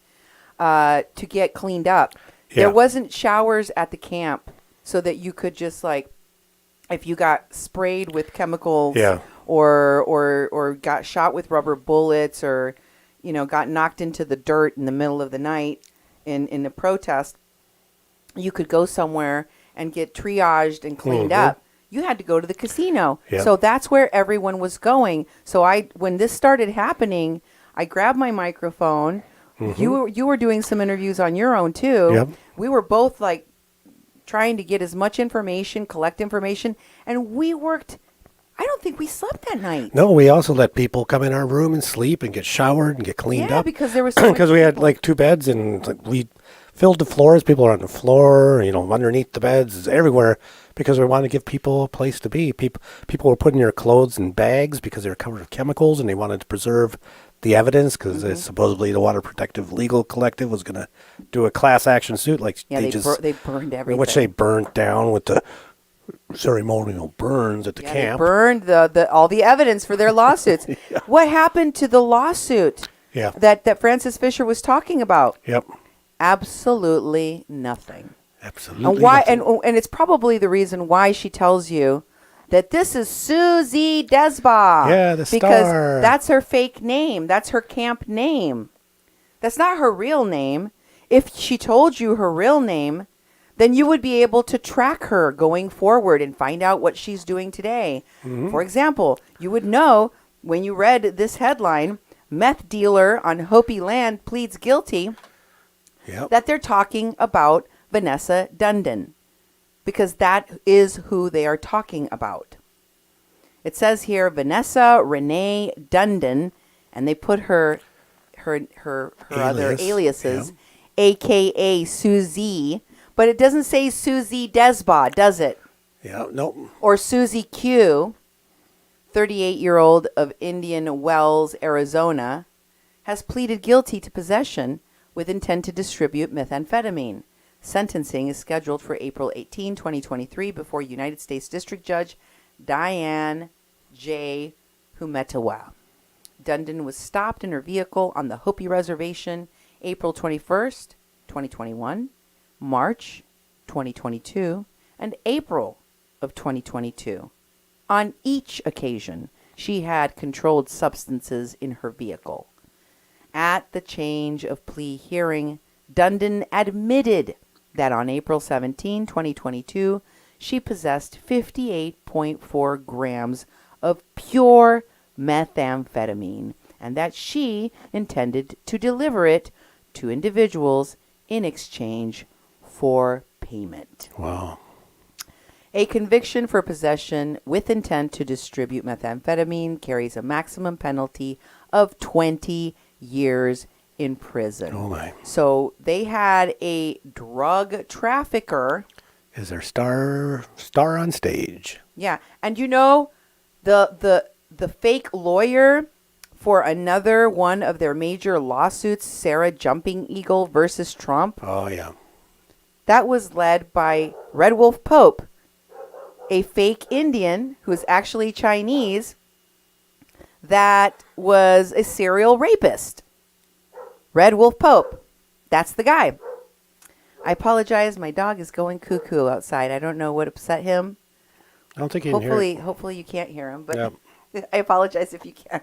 to get cleaned up. Yeah. There wasn't showers at the camp so that you could just if you got sprayed with chemicals, Yeah. or got shot with rubber bullets, or got knocked into the dirt in the middle of the night in a protest, you could go somewhere and get triaged and cleaned up. You had to go to the casino. Yeah. So that's where everyone was going. So when this started happening, I grabbed my microphone. You were doing some interviews on your own too. Yep. We were both trying to get as much information, collect information, and we worked. I don't think we slept that night. No, we also let people come in our room and sleep and get showered and get cleaned Yeah, up. because there was so because we had 2 beds, and we filled the floors. People are on the floor, underneath the beds, everywhere, because we wanted to give people a place to be. People were putting their clothes in bags because they were covered with chemicals, and they wanted to preserve the evidence, because supposedly the Water Protective Legal Collective was going to do a class action suit. They burned everything. Which they burnt down with the ceremonial burns at the They camp. burned all the evidence for their lawsuits. What happened to the lawsuit Yeah. that Frances Fisher was talking about? Yep. Absolutely nothing. Absolutely. And why? nothing. And it's probably the reason why she tells you that this is Susie Desba. Yeah, the because star. that's her fake name. That's her camp name. That's not her real name. If she told you her real name, then you would be able to track her going forward and find out what she's doing today. For example, you would know when you read this headline, meth dealer on Hopi land pleads guilty, Yep. that they're talking about Vanessa Dundon, because that is who they are talking about. It says here Vanessa Renee Dundon, and they put her other aliases, AKA Susie, but it doesn't say Susie Desba, does it? Yeah. Nope. Or Susie Q, 38-year-old of Indian Wells, Arizona, has pleaded guilty to possession with intent to distribute methamphetamine. Sentencing is scheduled for April 18, 2023, before United States District Judge Diane J. Humetawa. Dundon was stopped in her vehicle on the Hopi Reservation April 21st, 2021, March 2022, and April of 2022. On each occasion, she had controlled substances in her vehicle. At the change of plea hearing, Dundon admitted that on April 17, 2022, she possessed 58.4 grams of pure methamphetamine, and that she intended to deliver it to individuals in exchange for payment. Wow. A conviction for possession with intent to distribute methamphetamine carries a maximum penalty of 20 years in prison. Oh my. So they had a drug trafficker. Is there star on stage? Yeah. And The fake lawyer for another one of their major lawsuits, Sarah Jumping Eagle versus Trump, Oh, yeah. that was led by Red Wolf Pope, a fake Indian who is actually Chinese that was a serial rapist. Red Wolf Pope. That's the guy. I apologize. My dog is going cuckoo outside. I don't know what upset him. I don't think you can hear it. Hopefully you can't hear him, but Yep. I apologize if you can.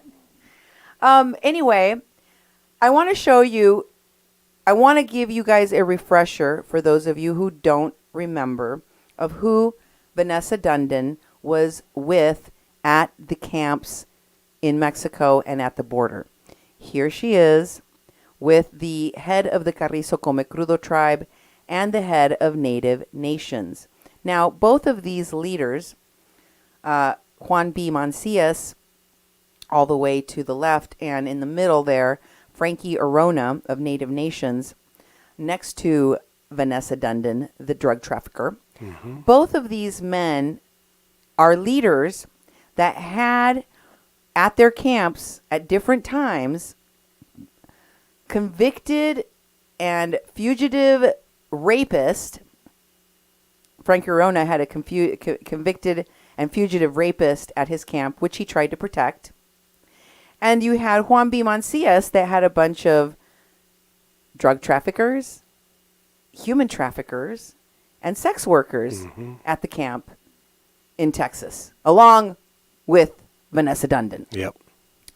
Anyway, I want to give you guys a refresher for those of you who don't remember of who Vanessa Dundon was with at the camps in Mexico and at the border. Here she is with the head of the Carrizo Come Crudo tribe and the head of Native Nations. Now, both of these leaders, Juan B. Mancias, all the way to the left, and in the middle there, Frankie Arona of Native Nations, next to Vanessa Dundon, the drug trafficker. Mm-hmm. Both of these men are leaders that had at their camps at different times convicted and fugitive rapist. Frank Arona had a convicted and fugitive rapist at his camp, which he tried to protect. And you had Juan B. Mancias that had a bunch of drug traffickers, human traffickers, and sex workers at the camp in Texas, along with Vanessa Dundon. Yep.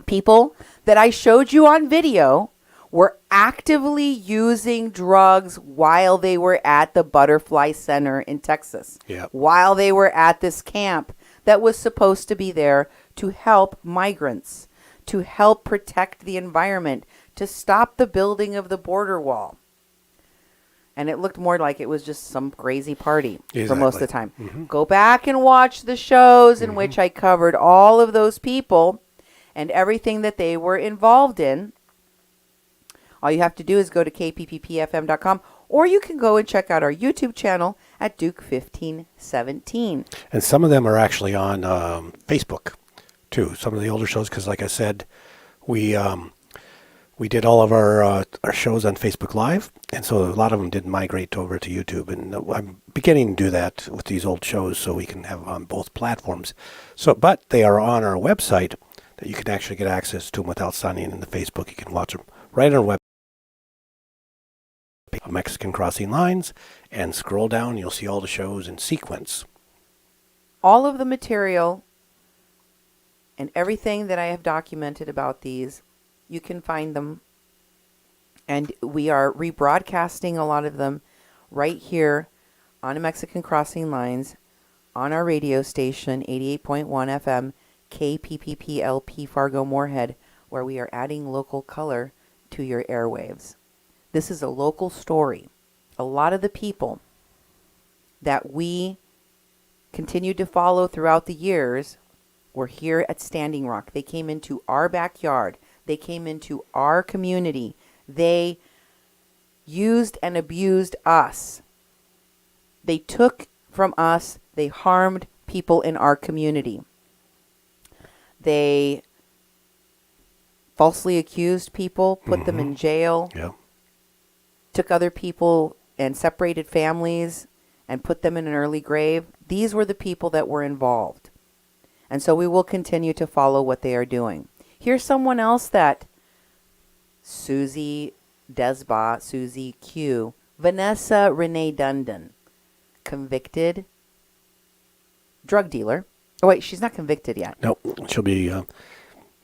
People that I showed you on video were actively using drugs while they were at the Butterfly Center in Texas. Yep. While they were at this camp that was supposed to be there to help migrants, to help protect the environment, to stop the building of the border wall. And it looked more like it was just some crazy party for most of the time. Mm-hmm. Go back and watch the shows in which I covered all of those people and everything that they were involved in. All you have to do is go to kpppfm.com, or you can go and check out our YouTube channel at Duke1517. And some of them are actually on Facebook, too. Some of the older shows, because like I said, we did all of our shows on Facebook Live, and so a lot of them did migrate over to YouTube. And I'm beginning to do that with these old shows so we can have them on both platforms. But they are on our website that you can actually get access to them without signing in the Facebook. You can watch them right on our website. Mexican Crossing Lines, and scroll down, you'll see all the shows in sequence. All of the material and everything that I have documented about these, you can find them. And we are rebroadcasting a lot of them right here on Mexican Crossing Lines on our radio station, 88.1 FM, KPPPLP Fargo Moorhead, where we are adding local color to your airwaves. This is a local story. A lot of the people that we continued to follow throughout the years were here at Standing Rock. They came into our backyard. They came into our community. They used and abused us. They took from us. They harmed people in our community. They falsely accused people, put them in jail. Yeah. Took other people and separated families and put them in an early grave. These were the people that were involved. And so we will continue to follow what they are doing. Here's someone else that Susie Desba, Susie Q, Vanessa Renee Dundon, convicted drug dealer. Oh, wait, she's not convicted yet. No, she'll be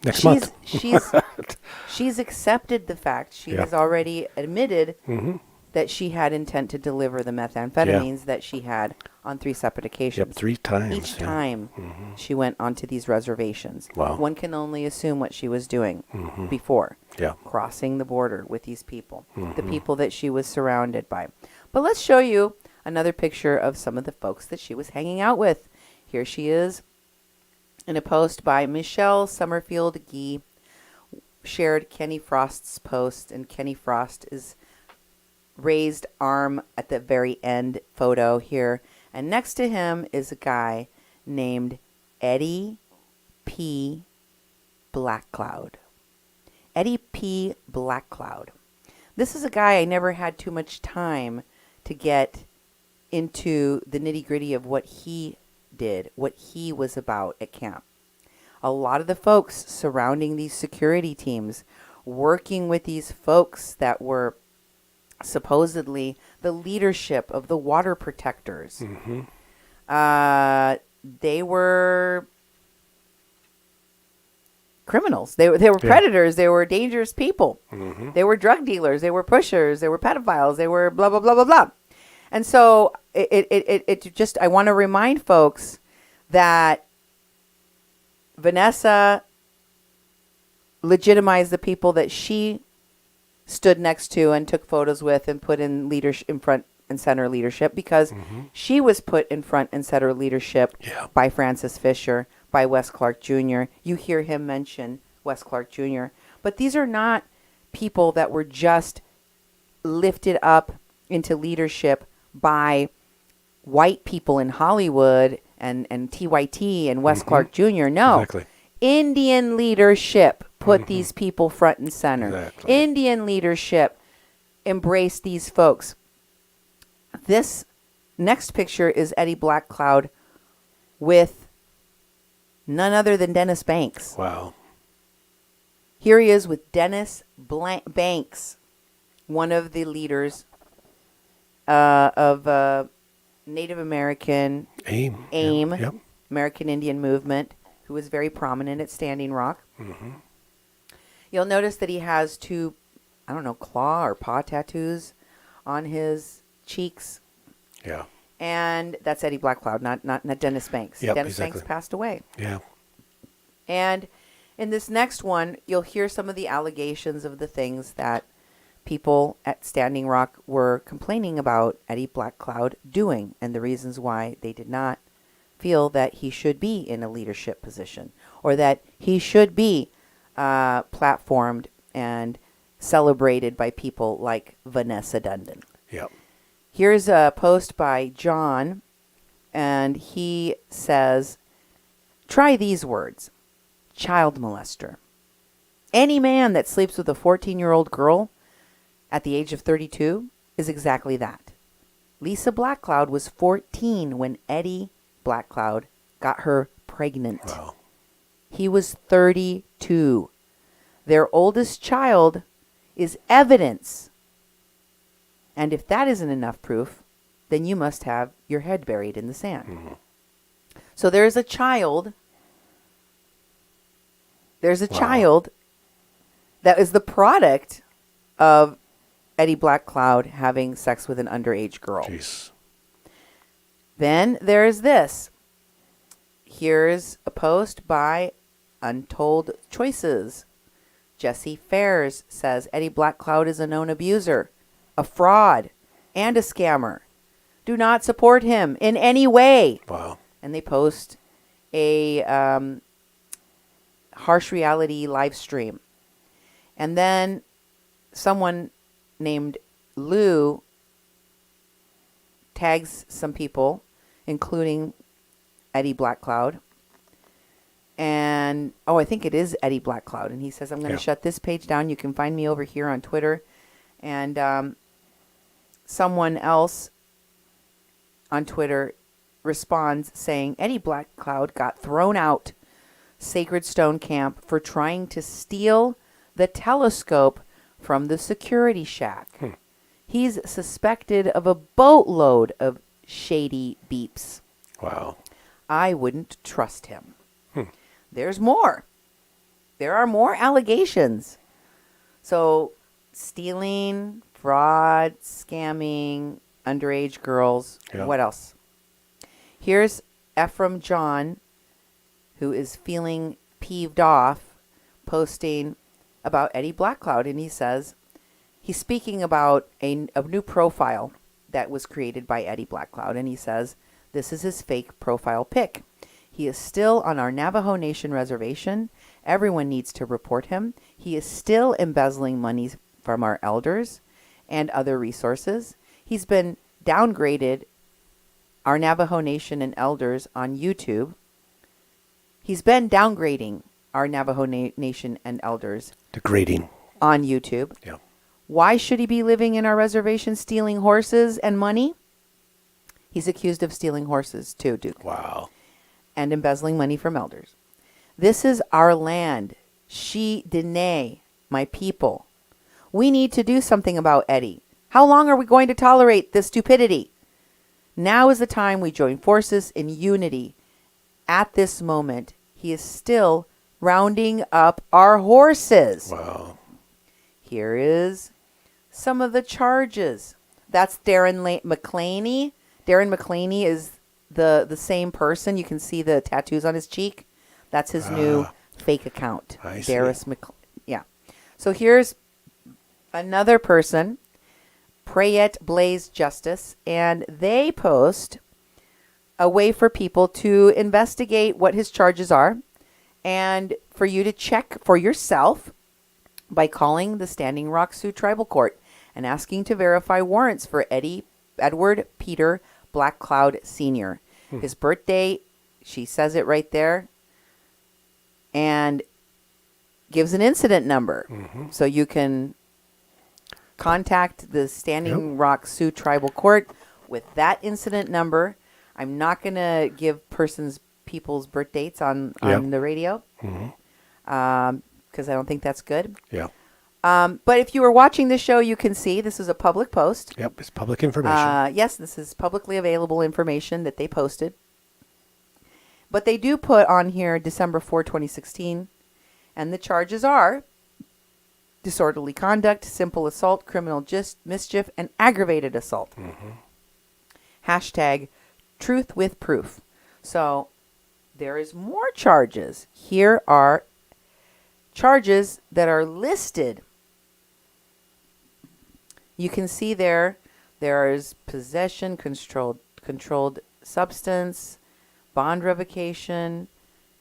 next month. She's accepted the fact. She has already admitted that she had intent to deliver the methamphetamines that she had on 3 separate occasions. Yep, 3 times. Each time she went onto these reservations. Wow. One can only assume what she was doing before crossing the border with these people, the people that she was surrounded by. But let's show you another picture of some of the folks that she was hanging out with. Here she is in a post by Michelle Summerfield Gee, shared Kenny Frost's post, and Kenny Frost is raised arm at the very end photo here. And next to him is a guy named Eddie P. Blackcloud. Eddie P. Blackcloud. This is a guy I never had too much time to get into the nitty-gritty of what he did, what he was about at camp. A lot of the folks surrounding these security teams, working with these folks that were supposedly the leadership of the water protectors, they were criminals. They were predators. They were dangerous people. They were drug dealers. They were pushers. They were pedophiles. They were blah, blah, blah, blah, blah. And so it just, I want to remind folks that Vanessa legitimized the people that she stood next to and took photos with and put in leadership, in front and center leadership, because she was put in front and center leadership by Francis Fisher, by Wes Clark Jr. You hear him mention Wes Clark Jr. But these are not people that were just lifted up into leadership by white people in Hollywood and TYT and Wes Clark Jr. No. Exactly. Indian leadership put these people front and center. Exactly. Indian leadership embraced these folks. This next picture is Eddie Blackcloud with none other than Dennis Banks. Wow. Here he is with Dennis Banks, one of the leaders of Native American AIM. Yep. American Indian Movement, who was very prominent at Standing Rock. You'll notice that he has two, I don't know, claw or paw tattoos on his cheeks. Yeah. And that's Eddie Blackcloud, not Dennis Banks. Yep, Dennis exactly. Banks passed away. Yeah. And in this next one, you'll hear some of the allegations of the things that people at Standing Rock were complaining about Eddie Blackcloud doing, and the reasons why they did not feel that he should be in a leadership position, or that he should be platformed and celebrated by people like Vanessa Dundon. Yep. Here's a post by John, and he says, try these words: child molester. Any man that sleeps with a 14-year-old girl at the age of 32 is exactly that. Lisa Blackcloud was 14 when Eddie Blackcloud got her pregnant. Wow. He was 32. Their oldest child is evidence. And if that isn't enough proof, then you must have your head buried in the sand. So there's a child. There's a child that is the product of Eddie Blackcloud having sex with an underage girl. Jeez. Then there's this. Here's a post by Untold Choices. Jesse Fairs says Eddie Blackcloud is a known abuser, a fraud, and a scammer. Do not support him in any way. Wow. And they post a harsh reality live stream. And then someone named Lou tags some people, including Eddie Blackcloud. And, I think it is Eddie Blackcloud. And he says, I'm going to shut this page down. You can find me over here on Twitter. And someone else on Twitter responds saying, Eddie Blackcloud got thrown out Sacred Stone Camp for trying to steal the telescope from the security shack. He's suspected of a boatload of shady beeps. Wow. I wouldn't trust him. There's more. There are more allegations. So, stealing, fraud, scamming, underage girls. Yeah. What else? Here's Ephraim John, who is feeling peeved off, posting about Eddie Blackcloud. And he says, he's speaking about a new profile that was created by Eddie Blackcloud. And he says, this is his fake profile pic. He is still on our Navajo Nation reservation. Everyone needs to report him. He is still embezzling money from our elders and other resources. He's been downgraded, our Navajo Nation and elders, on YouTube. He's been downgrading our Navajo Nation and elders Degrading. on YouTube. Yeah. Why should he be living in our reservation stealing horses and money? He's accused of stealing horses too, Duke. Wow. And embezzling money from elders. This is our land. She dene, my people. We need to do something about Eddie. How long are we going to tolerate this stupidity? Now is the time we join forces in unity. At this moment, he is still rounding up our horses. Wow. Here is some of the charges. That's Darren McClaney. Darren McClaney is the same person. You can see the tattoos on his cheek. That's his new fake account. I see. Yeah. So here's another person, Prayet Blaze Justice, and they post a way for people to investigate what his charges are and for you to check for yourself by calling the Standing Rock Sioux Tribal Court and asking to verify warrants for Edward Peter Black Cloud Sr. His birthday, she says it right there, and gives an incident number. So you can contact the Standing Rock Sioux Tribal Court with that incident number. I'm not going to give people's birth dates on the radio because I don't think that's good. Yeah. But if you are watching the show, you can see this is a public post. Yep. It's public information. Yes, this is publicly available information that they posted. But they do put on here December 4, 2016. And the charges are disorderly conduct, simple assault, criminal mischief, and aggravated assault. Hashtag truth with proof. So there is more charges. Here are charges that are listed. You can see there is possession, controlled substance, bond revocation,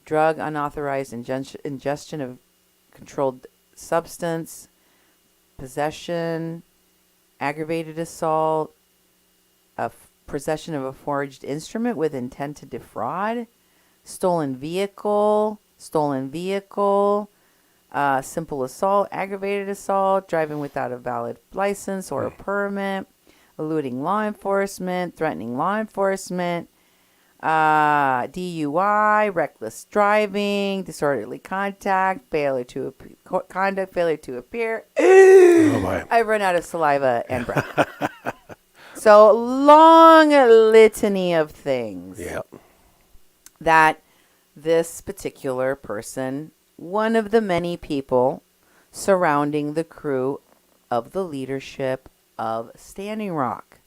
drug unauthorized ingestion of controlled substance, possession, aggravated assault, possession of a forged instrument with intent to defraud, stolen vehicle, simple assault, aggravated assault, driving without a valid license or a permit, eluding law enforcement, threatening law enforcement, DUI, reckless driving, disorderly conduct, failure to appear. Oh my. I've run out of saliva and breath. So long litany of things Yep. that this particular person, one of the many people surrounding the crew of the leadership of Standing Rock.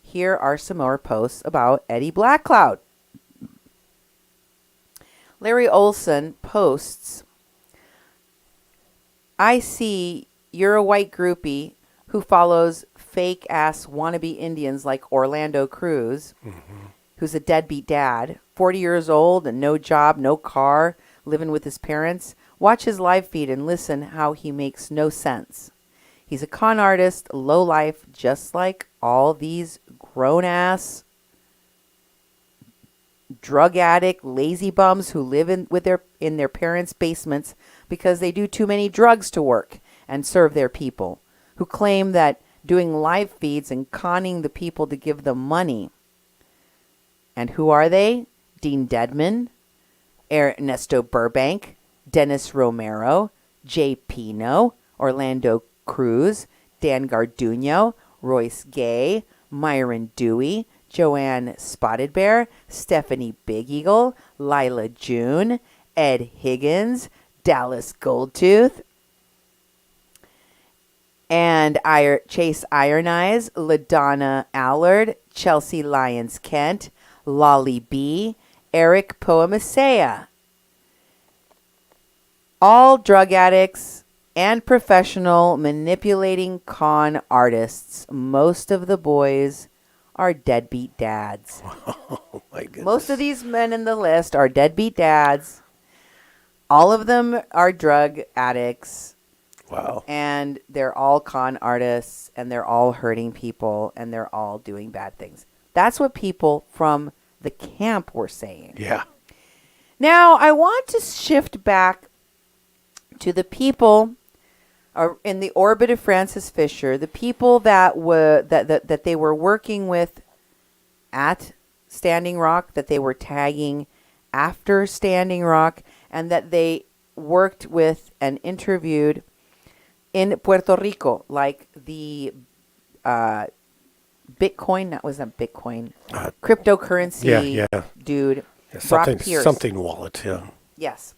Here are some more posts about Eddie Blackcloud. Larry Olson posts, I see you're a white groupie who follows fake-ass wannabe Indians like Orlando Cruz, who's a deadbeat dad, 40 years old and no job, no car, living with his parents. Watch his live feed and listen how he makes no sense. He's a con artist, low life, just like all these grown-ass drug addict, lazy bums who live in their parents' basements because they do too many drugs to work and serve their people, who claim that doing live feeds and conning the people to give them money. And who are they? Dean Dedman, Ernesto Burbank, Dennis Romero, Jay Pino, Orlando Cruz, Dan Garduno, Royce Gay, Myron Dewey, Joanne Spotted Bear, Stephanie Big Eagle, Lila June, Ed Higgins, Dallas Goldtooth, and Chase Iron Eyes, LaDonna Allard, Chelsea Lyons Kent, Lolly B, Eric Poemasea. All drug addicts and professional manipulating con artists. Most of the boys are deadbeat dads. Oh my goodness. Most of these men in the list are deadbeat dads. All of them are drug addicts. Wow. And they're all con artists, and they're all hurting people, and they're all doing bad things. That's what people from the camp were saying. Yeah. Now, I want to shift back to the people in the orbit of Francis Fisher, the people that were that they were working with at Standing Rock, that they were tagging after Standing Rock, and that they worked with and interviewed in Puerto Rico, like the Bitcoin, that wasn't Bitcoin, cryptocurrency dude, Brock Pierce. Something wallet, yeah. Yes.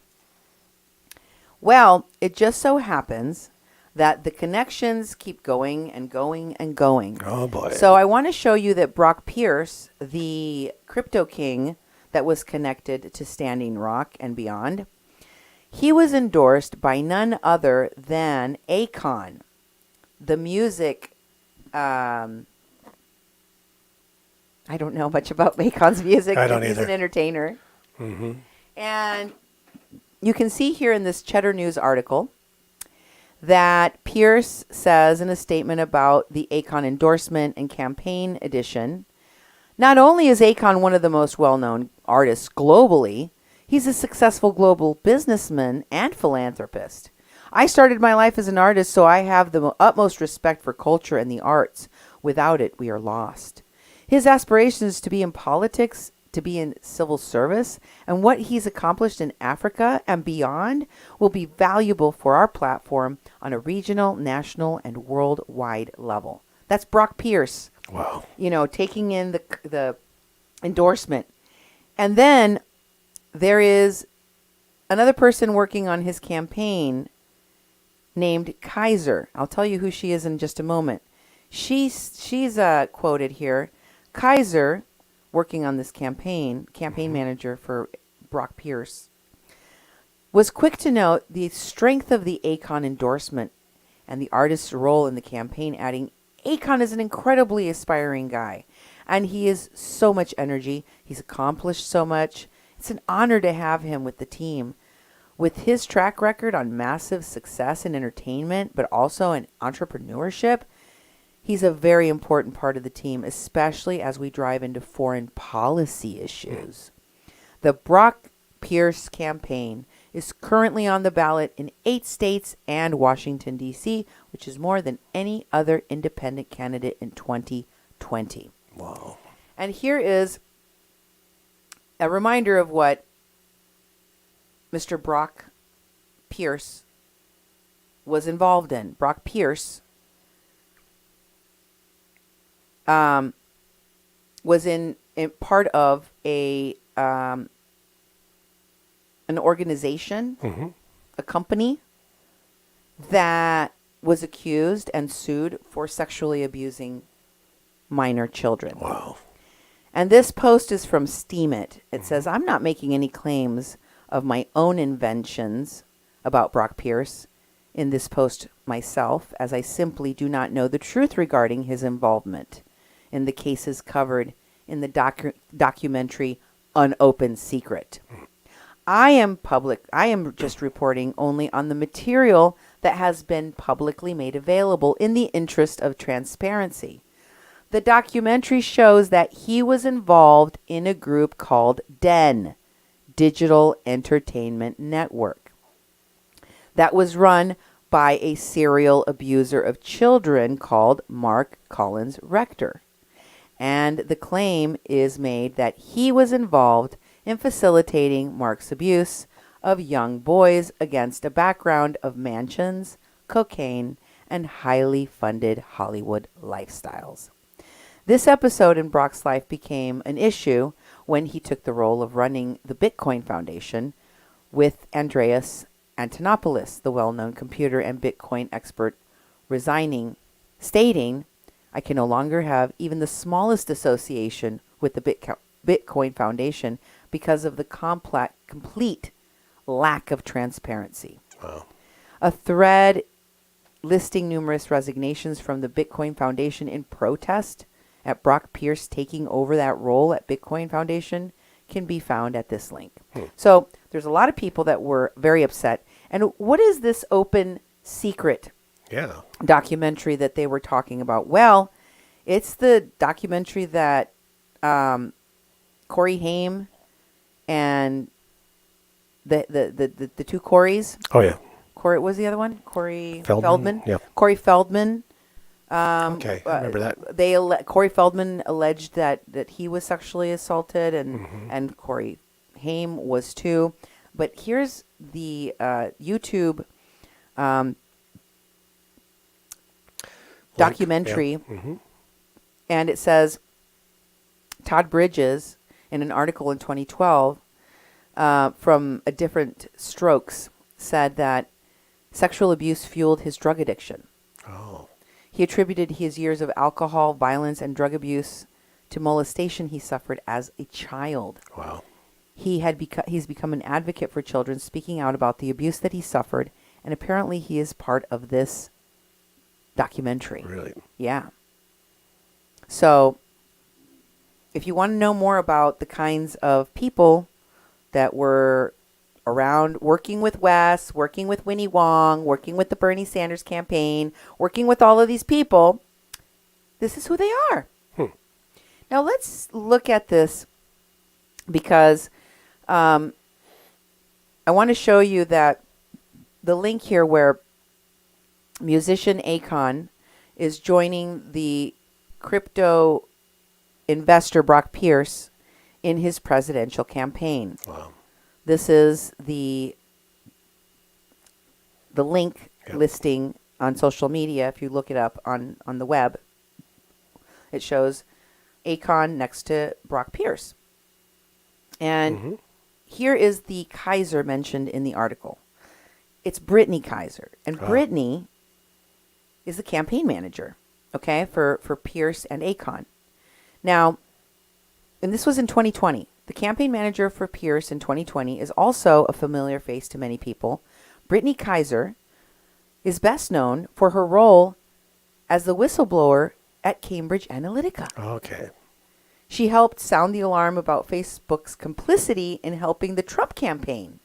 Well, it just so happens that the connections keep going and going and going. Oh, boy. So I want to show you that Brock Pierce, the crypto king that was connected to Standing Rock and beyond, he was endorsed by none other than Akon, the music. I don't know much about Akon's music. I don't He's either. an entertainer. Mm-hmm. And you can see here in this Cheddar News article that Pierce says in a statement about the Akon endorsement and campaign edition, not only is Akon one of the most well-known artists globally, he's a successful global businessman and philanthropist. I started my life as an artist, so I have the utmost respect for culture and the arts. Without it, we are lost. His aspirations to be in politics, to be in civil service, and what he's accomplished in Africa and beyond will be valuable for our platform on a regional, national, and worldwide level. That's Brock Pierce. Wow. You know, taking in the endorsement. And then there is another person working on his campaign named Kaiser. I'll tell you who she is in just a moment. She's quoted here. Kaiser, working on this campaign manager for Brock Pierce, was quick to note the strength of the Akon endorsement and the artist's role in the campaign, adding, Akon is an incredibly aspiring guy, and he has so much energy. He's accomplished so much. It's an honor to have him with the team. With his track record on massive success in entertainment, but also in entrepreneurship, he's a very important part of the team, especially as we drive into foreign policy issues. The Brock Pierce campaign is currently on the ballot in 8 states and Washington, D.C., which is more than any other independent candidate in 2020. Wow. And here is a reminder of what Mr. Brock Pierce was involved in. Brock Pierce was in part of an organization, Mm-hmm. a company that was accused and sued for sexually abusing minor children. Wow. And this post is from Steam It. It says, I'm not making any claims of my own inventions about Brock Pierce in this post myself, as I simply do not know the truth regarding his involvement in the cases covered in the documentary Unopened Secret. I am just reporting only on the material that has been publicly made available in the interest of transparency. The documentary shows that he was involved in a group called DEN, Digital Entertainment Network, that was run by a serial abuser of children called Mark Collins Rector. And the claim is made that he was involved in facilitating Mark's abuse of young boys against a background of mansions, cocaine, and highly funded Hollywood lifestyles. This episode in Brock's life became an issue when he took the role of running the Bitcoin Foundation with Andreas Antonopoulos, the well-known computer and Bitcoin expert, resigning, stating, I can no longer have even the smallest association with the Bitcoin Foundation because of the complete lack of transparency. Wow. A thread listing numerous resignations from the Bitcoin Foundation in protest at Brock Pierce taking over that role at Bitcoin Foundation can be found at this link. So there's a lot of people that were very upset. And what is this Open Secret documentary that they were talking about? Well, it's the documentary that Corey Haim and the two Corys. Oh yeah. Corey, what was the other one? Corey Feldman? Yeah. Corey Feldman. Okay, I remember that. Corey Feldman alleged that he was sexually assaulted, and Mm-hmm. Corey Haim was too. But here's the YouTube documentary, Yeah. Mm-hmm. and it says Todd Bridges, in an article in 2012 from A Different Strokes, said that sexual abuse fueled his drug addiction. Oh. He attributed his years of alcohol, violence, and drug abuse to molestation he suffered as a child. Wow. He's become an advocate for children, speaking out about the abuse that he suffered, and apparently he is part of this documentary. Really? Yeah. So, if you want to know more about the kinds of people that were around working with Wes, working with Winnie Wong, working with the Bernie Sanders campaign, working with all of these people, this is who they are. Now, let's look at this because I want to show you that the link here where musician Akon is joining the crypto investor Brock Pierce in his presidential campaign. Wow. This is the link Yep. listing on social media. If you look it up on the web, it shows Akon next to Brock Pierce. And here is the Kaiser mentioned in the article. It's Brittany Kaiser. And Brittany is the campaign manager, okay, for Pierce and Akon. Now, and this was in 2020. The campaign manager for Pierce in 2020 is also a familiar face to many people. Brittany Kaiser is best known for her role as the whistleblower at Cambridge Analytica. Okay. She helped sound the alarm about Facebook's complicity in helping the Trump campaign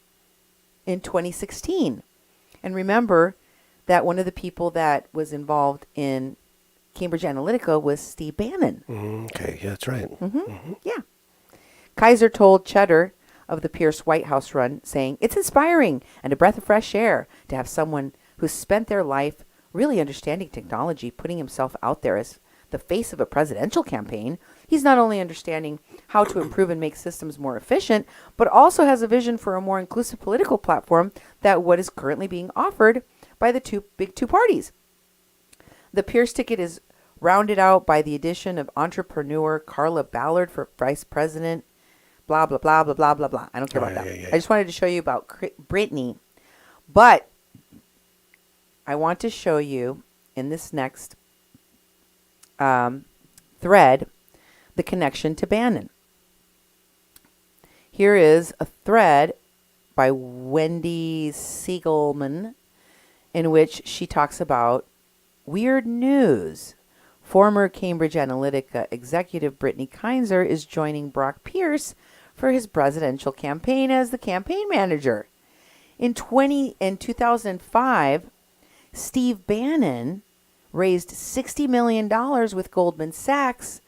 in 2016. And remember that one of the people that was involved in Cambridge Analytica was Steve Bannon. Okay, yeah, that's right. Yeah. Kaiser told Cheddar of the Pierce White House run, saying, "It's inspiring and a breath of fresh air to have someone who's spent their life really understanding technology, putting himself out there as the face of a presidential campaign. He's not only understanding how to improve and make systems more efficient, but also has a vision for a more inclusive political platform than what is currently being offered by the two parties." The Pierce ticket is rounded out by the addition of entrepreneur Carla Ballard for vice president. Blah, blah, blah, blah, blah, blah, blah. I don't care about that. Yeah. I just wanted to show you about Brittany. But I want to show you in this next thread the connection to Bannon. Here is a thread by Wendy Siegelman in which she talks about weird news. Former Cambridge Analytica executive Brittany Kaiser is joining Brock Pierce for his presidential campaign as the campaign manager. In 2005, Steve Bannon raised $60 million with Goldman Sachs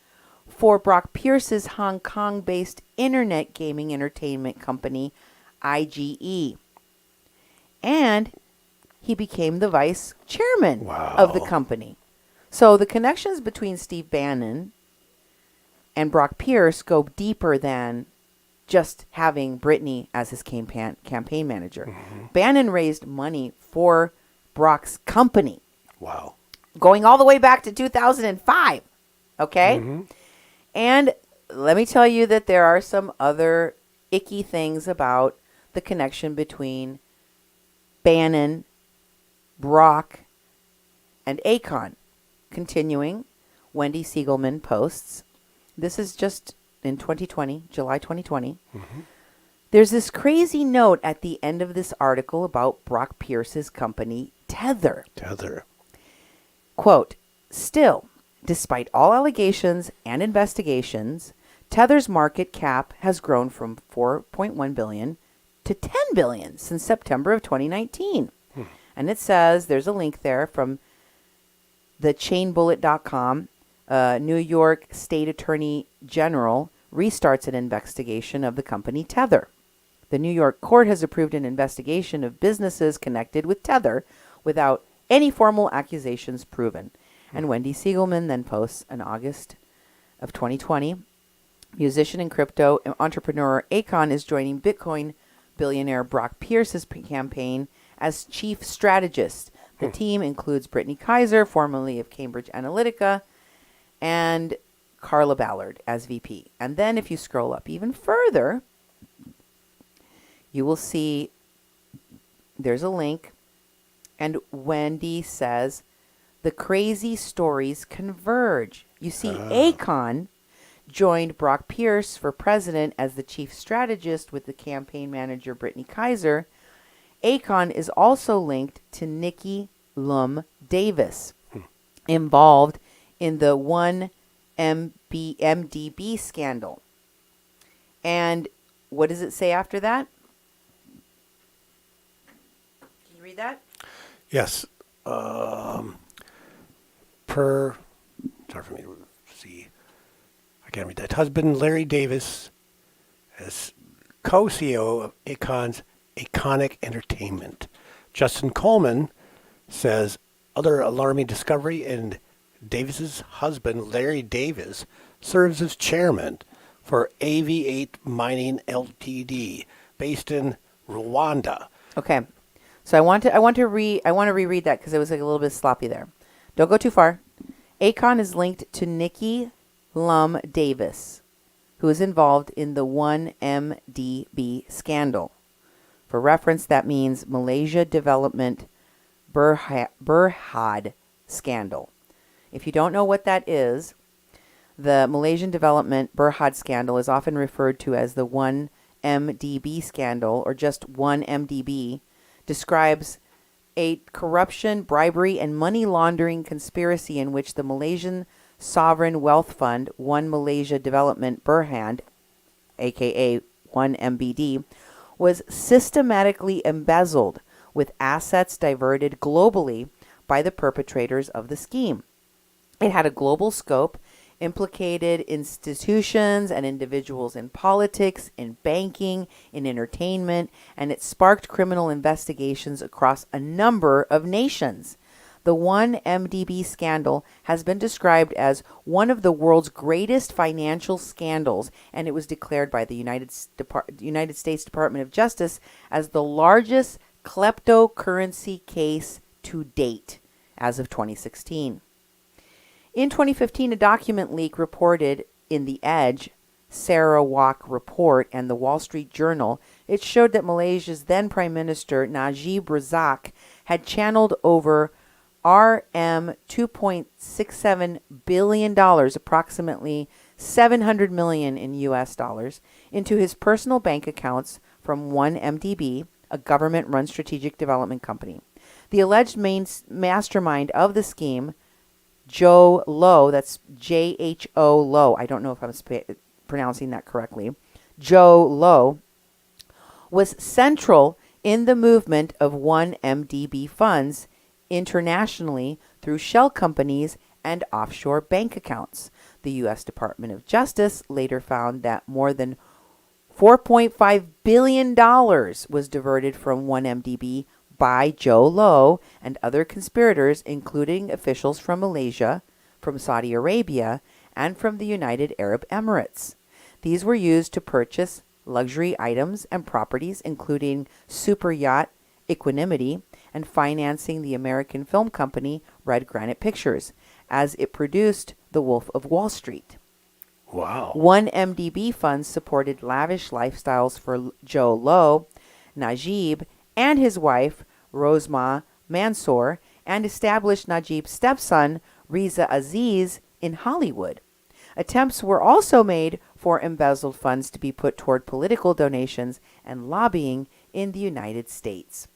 for Brock Pierce's Hong Kong-based internet gaming entertainment company, IGE. And he became the vice chairman of the company. So the connections between Steve Bannon and Brock Pierce go deeper than just having Brittany as his campaign manager. Bannon raised money for Brock's company. Wow. Going all the way back to 2005. Okay? And let me tell you that there are some other icky things about the connection between Bannon, Brock, and Akon. Continuing, Wendy Siegelman posts, this is just in 2020, July 2020. There's this crazy note at the end of this article about Brock Pierce's company, Tether. Quote, "Still, despite all allegations and investigations, Tether's market cap has grown from 4.1 billion to 10 billion since September of 2019. And it says, there's a link there from thechainbullet.com. New York State Attorney General restarts an investigation of the company Tether. The New York court has approved an investigation of businesses connected with Tether without any formal accusations proven. And Wendy Siegelman then posts in August of 2020, musician and crypto entrepreneur Akon is joining Bitcoin billionaire Brock Pierce's campaign as chief strategist. The team includes Brittany Kaiser, formerly of Cambridge Analytica, and Carla Ballard as VP. And then if you scroll up even further, you will see there's a link, and Wendy says, the crazy stories converge. You see, Akon joined Brock Pierce for president as the chief strategist with the campaign manager Brittany Kaiser. Akon is also linked to Nikki Lum Davis, involved in the 1MDB scandal. And what does it say after that? Can you read that? Yes. Sorry for me to see. I can't read that. Husband Larry Davis as co-CEO of Akon's Iconic Entertainment. Justin Coleman says other alarming discovery, and Davis's husband Larry Davis serves as chairman for AV8 Mining Ltd, based in Rwanda. Okay. So I want to reread that because it was like a little bit sloppy there. Don't go too far. Akon is linked to Nikki Lum Davis, who is involved in the 1MDB scandal. For reference, that means Malaysia Development Berhad scandal. If you don't know what that is, the Malaysian Development Berhad scandal is often referred to as the 1MDB scandal, or just 1MDB, describes a corruption, bribery, and money laundering conspiracy in which the Malaysian Sovereign Wealth Fund, One Malaysia Development Berhad, aka 1MBD, was systematically embezzled with assets diverted globally by the perpetrators of the scheme. It had a global scope, implicated institutions and individuals in politics, in banking, in entertainment, and it sparked criminal investigations across a number of nations. The 1MDB scandal has been described as one of the world's greatest financial scandals, and it was declared by the United States Department of Justice as the largest kleptocurrency case to date as of 2016. In 2015, a document leak reported in The Edge, Sarawak Report, and the Wall Street Journal, it showed that Malaysia's then Prime Minister Najib Razak had channeled over RM $2.67 billion, approximately $700 million in US dollars, into his personal bank accounts from 1MDB, a government-run strategic development company. The alleged main mastermind of the scheme, Joe Low, that's Jho Low, I don't know if I'm pronouncing that correctly, Joe Low, was central in the movement of 1MDB funds internationally through shell companies and offshore bank accounts. The U.S. Department of Justice later found that more than $4.5 billion was diverted from 1MDB by Joe Low and other conspirators, including officials from Malaysia, from Saudi Arabia, and from the United Arab Emirates. These were used to purchase luxury items and properties, including super yacht Equanimity, and financing the American film company Red Granite Pictures, as it produced The Wolf of Wall Street. Wow. 1MDB funds supported lavish lifestyles for Joe Low, Najib, and his wife, Rosma Mansour, and established Najib's stepson, Riza Aziz, in Hollywood. Attempts were also made for embezzled funds to be put toward political donations and lobbying in the United States.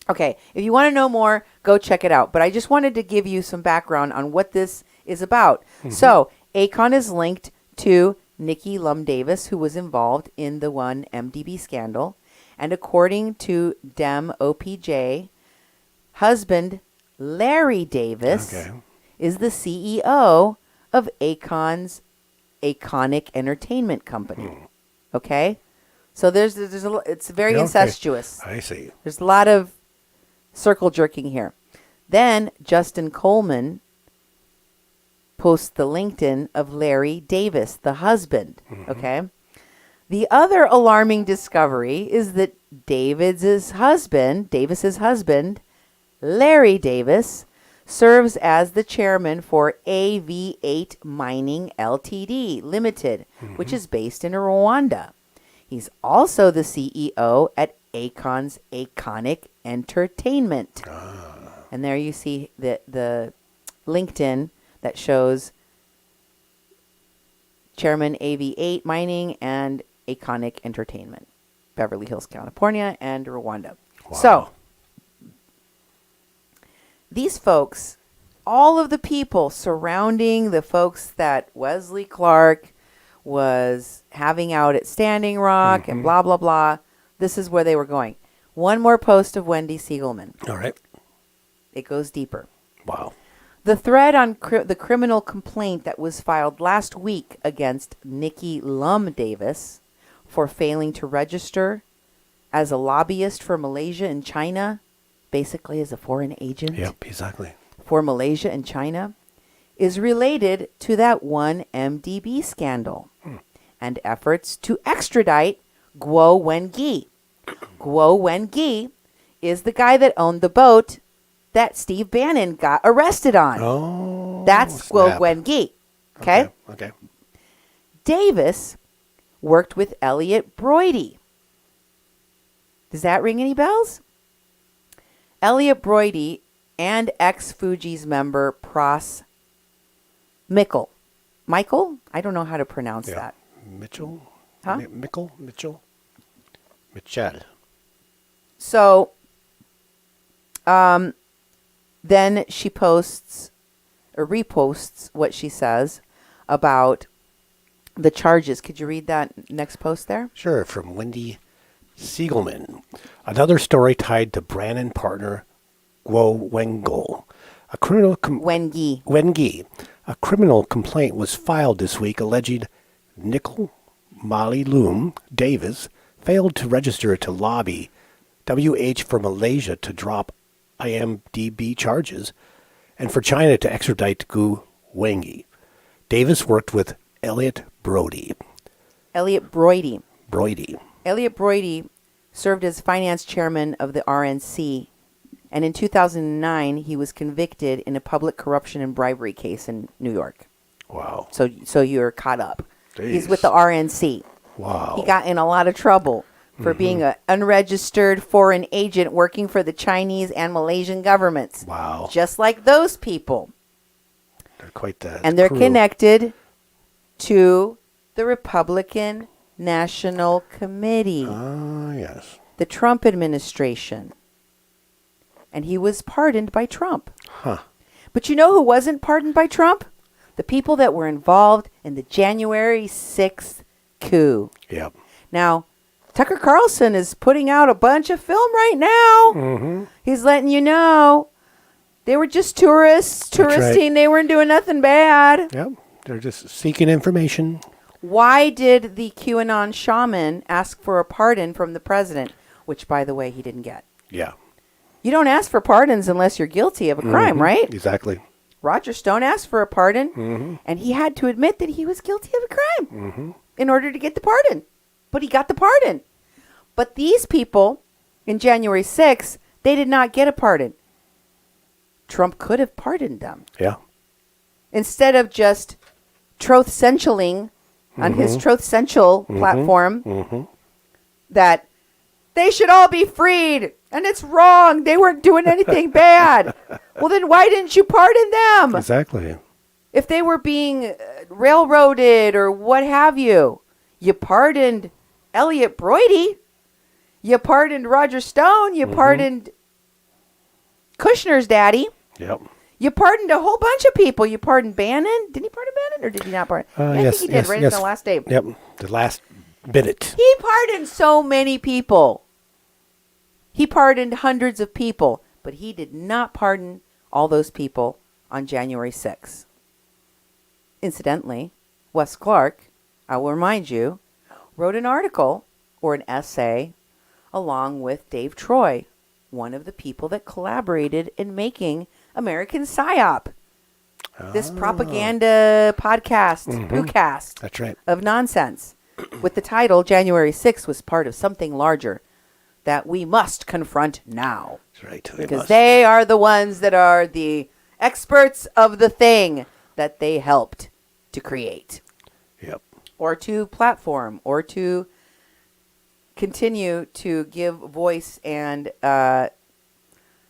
Okay, if you want to know more, go check it out. But I just wanted to give you some background on what this is about. Mm-hmm. So, Akon is linked to Nikki Lum Davis, who was involved in the 1MDB scandal. And according to Dem OPJ, husband Larry Davis is the CEO of Akon's Iconic Entertainment Company. Okay? So it's very Yeah, okay. incestuous. I see. There's a lot of circle jerking here. Then Justin Coleman posts the LinkedIn of Larry Davis, the husband. Okay. The other alarming discovery is that Davis's husband, Larry Davis, serves as the chairman for AV8 Mining Ltd. Limited, which is based in Rwanda. He's also the CEO at Akon's Aconic Entertainment. And there you see the LinkedIn that shows Chairman AV8 Mining and Aconic Entertainment, Beverly Hills, California, and Rwanda. Wow. So, these folks, all of the people surrounding the folks that Wesley Clark was having out at Standing Rock and blah, blah, blah, this is where they were going. One more post of Wendy Siegelman. All right. It goes deeper. Wow. The thread on the criminal complaint that was filed last week against Nikki Lum Davis for failing to register as a lobbyist for Malaysia and China, basically as a foreign agent Yep, exactly. for Malaysia and China, is related to that one MDB scandal and efforts to extradite Guo Wengi. Guo Wengi is the guy that owned the boat that Steve Bannon got arrested on. Oh, That's Guo snap. Wengi. Okay? Okay. Davis worked with Elliot Broidy. Does that ring any bells? Elliot Broidy and ex-Fugees member Pras Michael. Michael? I don't know how to pronounce Yeah. that. Mitchell? Huh? Mitchell? Mitchell. So, then she posts or reposts what she says about the charges. Could you read that next post there? Sure, from Wendy Siegelman. Another story tied to Brannon partner Guo Wengel. A criminal Wengi. A criminal complaint was filed this week alleging Nickel Mali Loom Davis failed to register to lobby WH for Malaysia to drop IMDb charges and for China to extradite Gu Wengi. Davis worked with Elliot Broidy. Elliot Broidy served as finance chairman of the RNC, and in 2009 he was convicted in a public corruption and bribery case in New York. Wow. So you're caught up. He's Jeez. with the RNC. Wow. He got in a lot of trouble for being an unregistered foreign agent working for the Chinese and Malaysian governments. Wow. Just like those people. They're quite the And they're crew. connected to the Republican National Committee, Ah, yes. the Trump administration. And he was pardoned by Trump. Huh. But you know who wasn't pardoned by Trump? The people that were involved in the January 6th coup. Yep. Now, Tucker Carlson is putting out a bunch of film right now. Mm-hmm. He's letting you know they were just tourists, That's right. touristing. They weren't doing nothing bad. Yep. They're just seeking information. Why did the QAnon shaman ask for a pardon from the president, which, by the way, he didn't get? Yeah. You don't ask for pardons unless you're guilty of a crime, right? Exactly. Roger Stone asked for a pardon, and he had to admit that he was guilty of a crime in order to get the pardon. But he got the pardon. But these people, in January 6th, they did not get a pardon. Trump could have pardoned them. Yeah. Instead of just Truth Centraling on his Truth Central platform that they should all be freed and it's wrong. They weren't doing anything bad. Well, then why didn't you pardon them? Exactly. If they were being railroaded or what have you, you pardoned Elliot Broidy. You pardoned Roger Stone. You pardoned Kushner's daddy. Yep. You pardoned a whole bunch of people. You pardoned Bannon. Did he pardon Bannon or did he not pardon? I Yes. think he did, right at the last day. Yep. The last minute. He pardoned so many people. He pardoned hundreds of people, but he did not pardon all those people on January 6th. Incidentally, Wes Clark, I will remind you, wrote an article or an essay along with Dave Troy, one of the people that collaborated in making American PsyOp. This propaganda podcast, podcast That's right. of nonsense, with the title January 6th was part of something larger that we must confront now. That's right. Because they are the ones that are the experts of the thing that they helped to create. Yep. Or to platform, or to continue to give voice and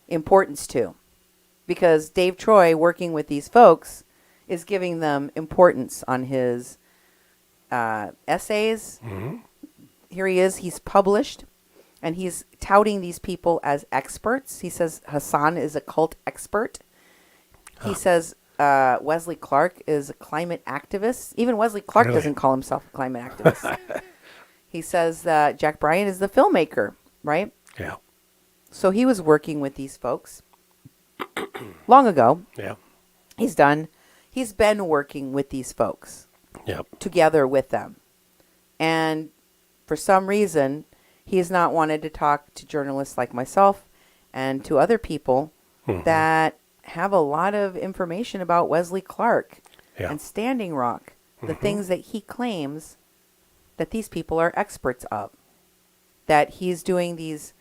importance to. Because Dave Troy, working with these folks, is giving them importance on his essays. Here he is. He's published, and he's touting these people as experts. He says Hassan is a cult expert. He says Wesley Clark is a climate activist. Even Wesley Clark Really? doesn't call himself a climate activist. He says that Jack Bryan is the filmmaker, right? Yeah. So he was working with these folks long ago. Yeah. He's been working with these folks, Yep. together with them. And for some reason, he has not wanted to talk to journalists like myself and to other people that have a lot of information about Wesley Clark and Standing Rock, the things that he claims that these people are experts of. That he's doing these,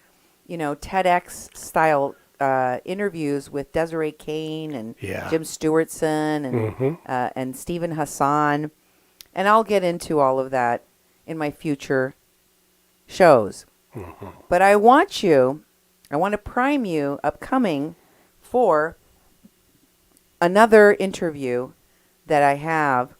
TEDx style interviews with Desiree Kane and Jim Stewartson and Stephen Hassan. And I'll get into all of that in my future shows. But I want to prime you upcoming for another interview that I have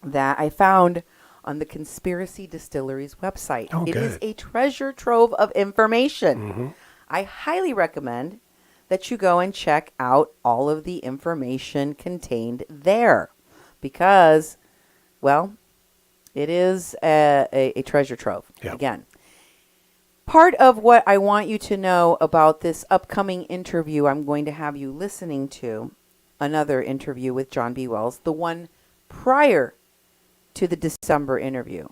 that I found on the Conspiracy Distillery's website. Oh, it is good. a treasure trove of information. I highly recommend that you go and check out all of the information contained there because, well, it is a treasure trove. Yep. Again, part of what I want you to know about this upcoming interview, I'm going to have you listening to another interview with John B. Wells, the one prior to the December interview.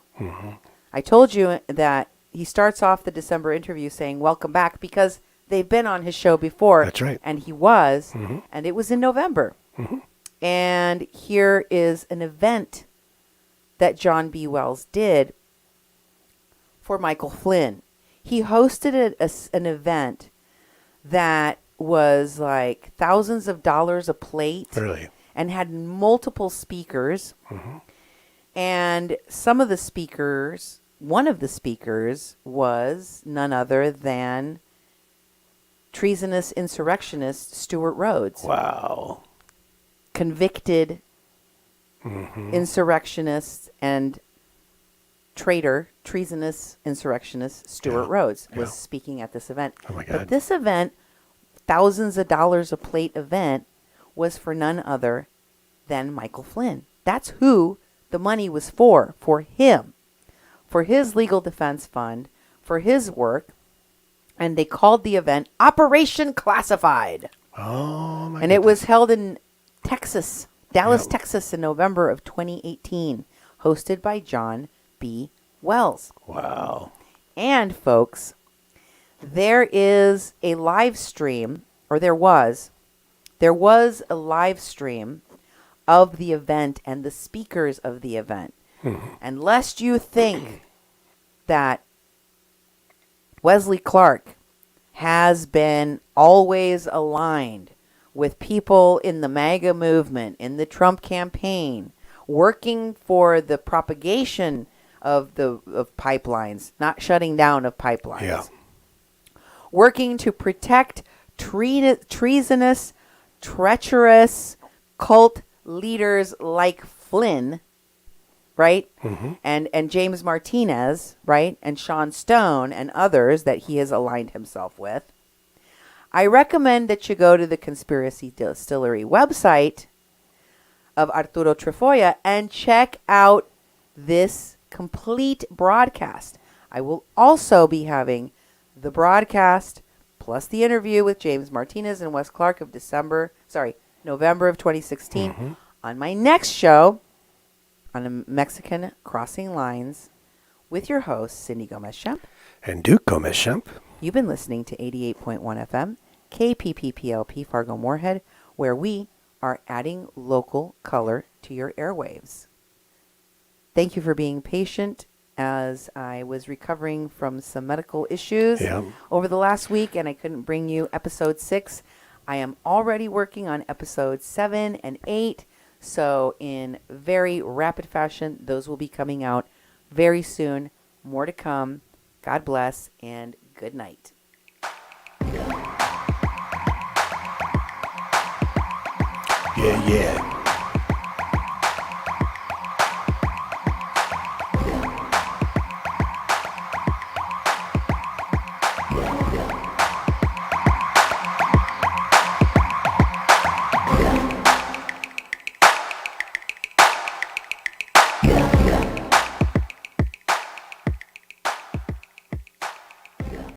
I told you that he starts off the December interview saying, "Welcome back," because they've been on his show before. That's right. And he was, and it was in November. And here is an event that John B. Wells did for Michael Flynn. He hosted an event that was like thousands of dollars a plate. Really? And had multiple speakers. And some of the speakers, one of the speakers was none other than treasonous insurrectionist Stuart Rhodes. Wow. Convicted insurrectionist and traitor, treasonous insurrectionist Stuart Rhodes was speaking at this event. Oh my God. But this event, thousands of dollars a plate event, was for none other than Michael Flynn. That's who the money was for him, for his legal defense fund, for his work. And they called the event Operation Classified. Oh, my And it was held in Texas, Dallas, Texas, in November of 2018, hosted by John B. Wells. Wow. And, folks, there is a live stream, or there was a live stream of the event and the speakers of the event. And lest you think that Wesley Clark has been always aligned with people in the MAGA movement, in the Trump campaign, working for the propagation of pipelines, not shutting down of pipelines. Yeah. Working to protect treasonous, treacherous cult leaders like Flynn, right? And James Martinez, right? And Sean Stone and others that he has aligned himself with. I recommend that you go to the Conspiracy Distillery website of Arturo Trefoya and check out this complete broadcast. I will also be having the broadcast plus the interview with James Martinez and Wes Clark of November of 2016 on my next show on Mexican Crossing Lines with your hosts, Cindy Gomez-Schempp. And Duke Gomez-Schempp. You've been listening to 88.1 FM, KPPPLP Fargo Moorhead, where we are adding local color to your airwaves. Thank you for being patient as I was recovering from some medical issues over the last week and I couldn't bring you episode 6. I am already working on episodes 7 and 8. So in very rapid fashion, those will be coming out very soon. More to come. God bless and good night. Yeah.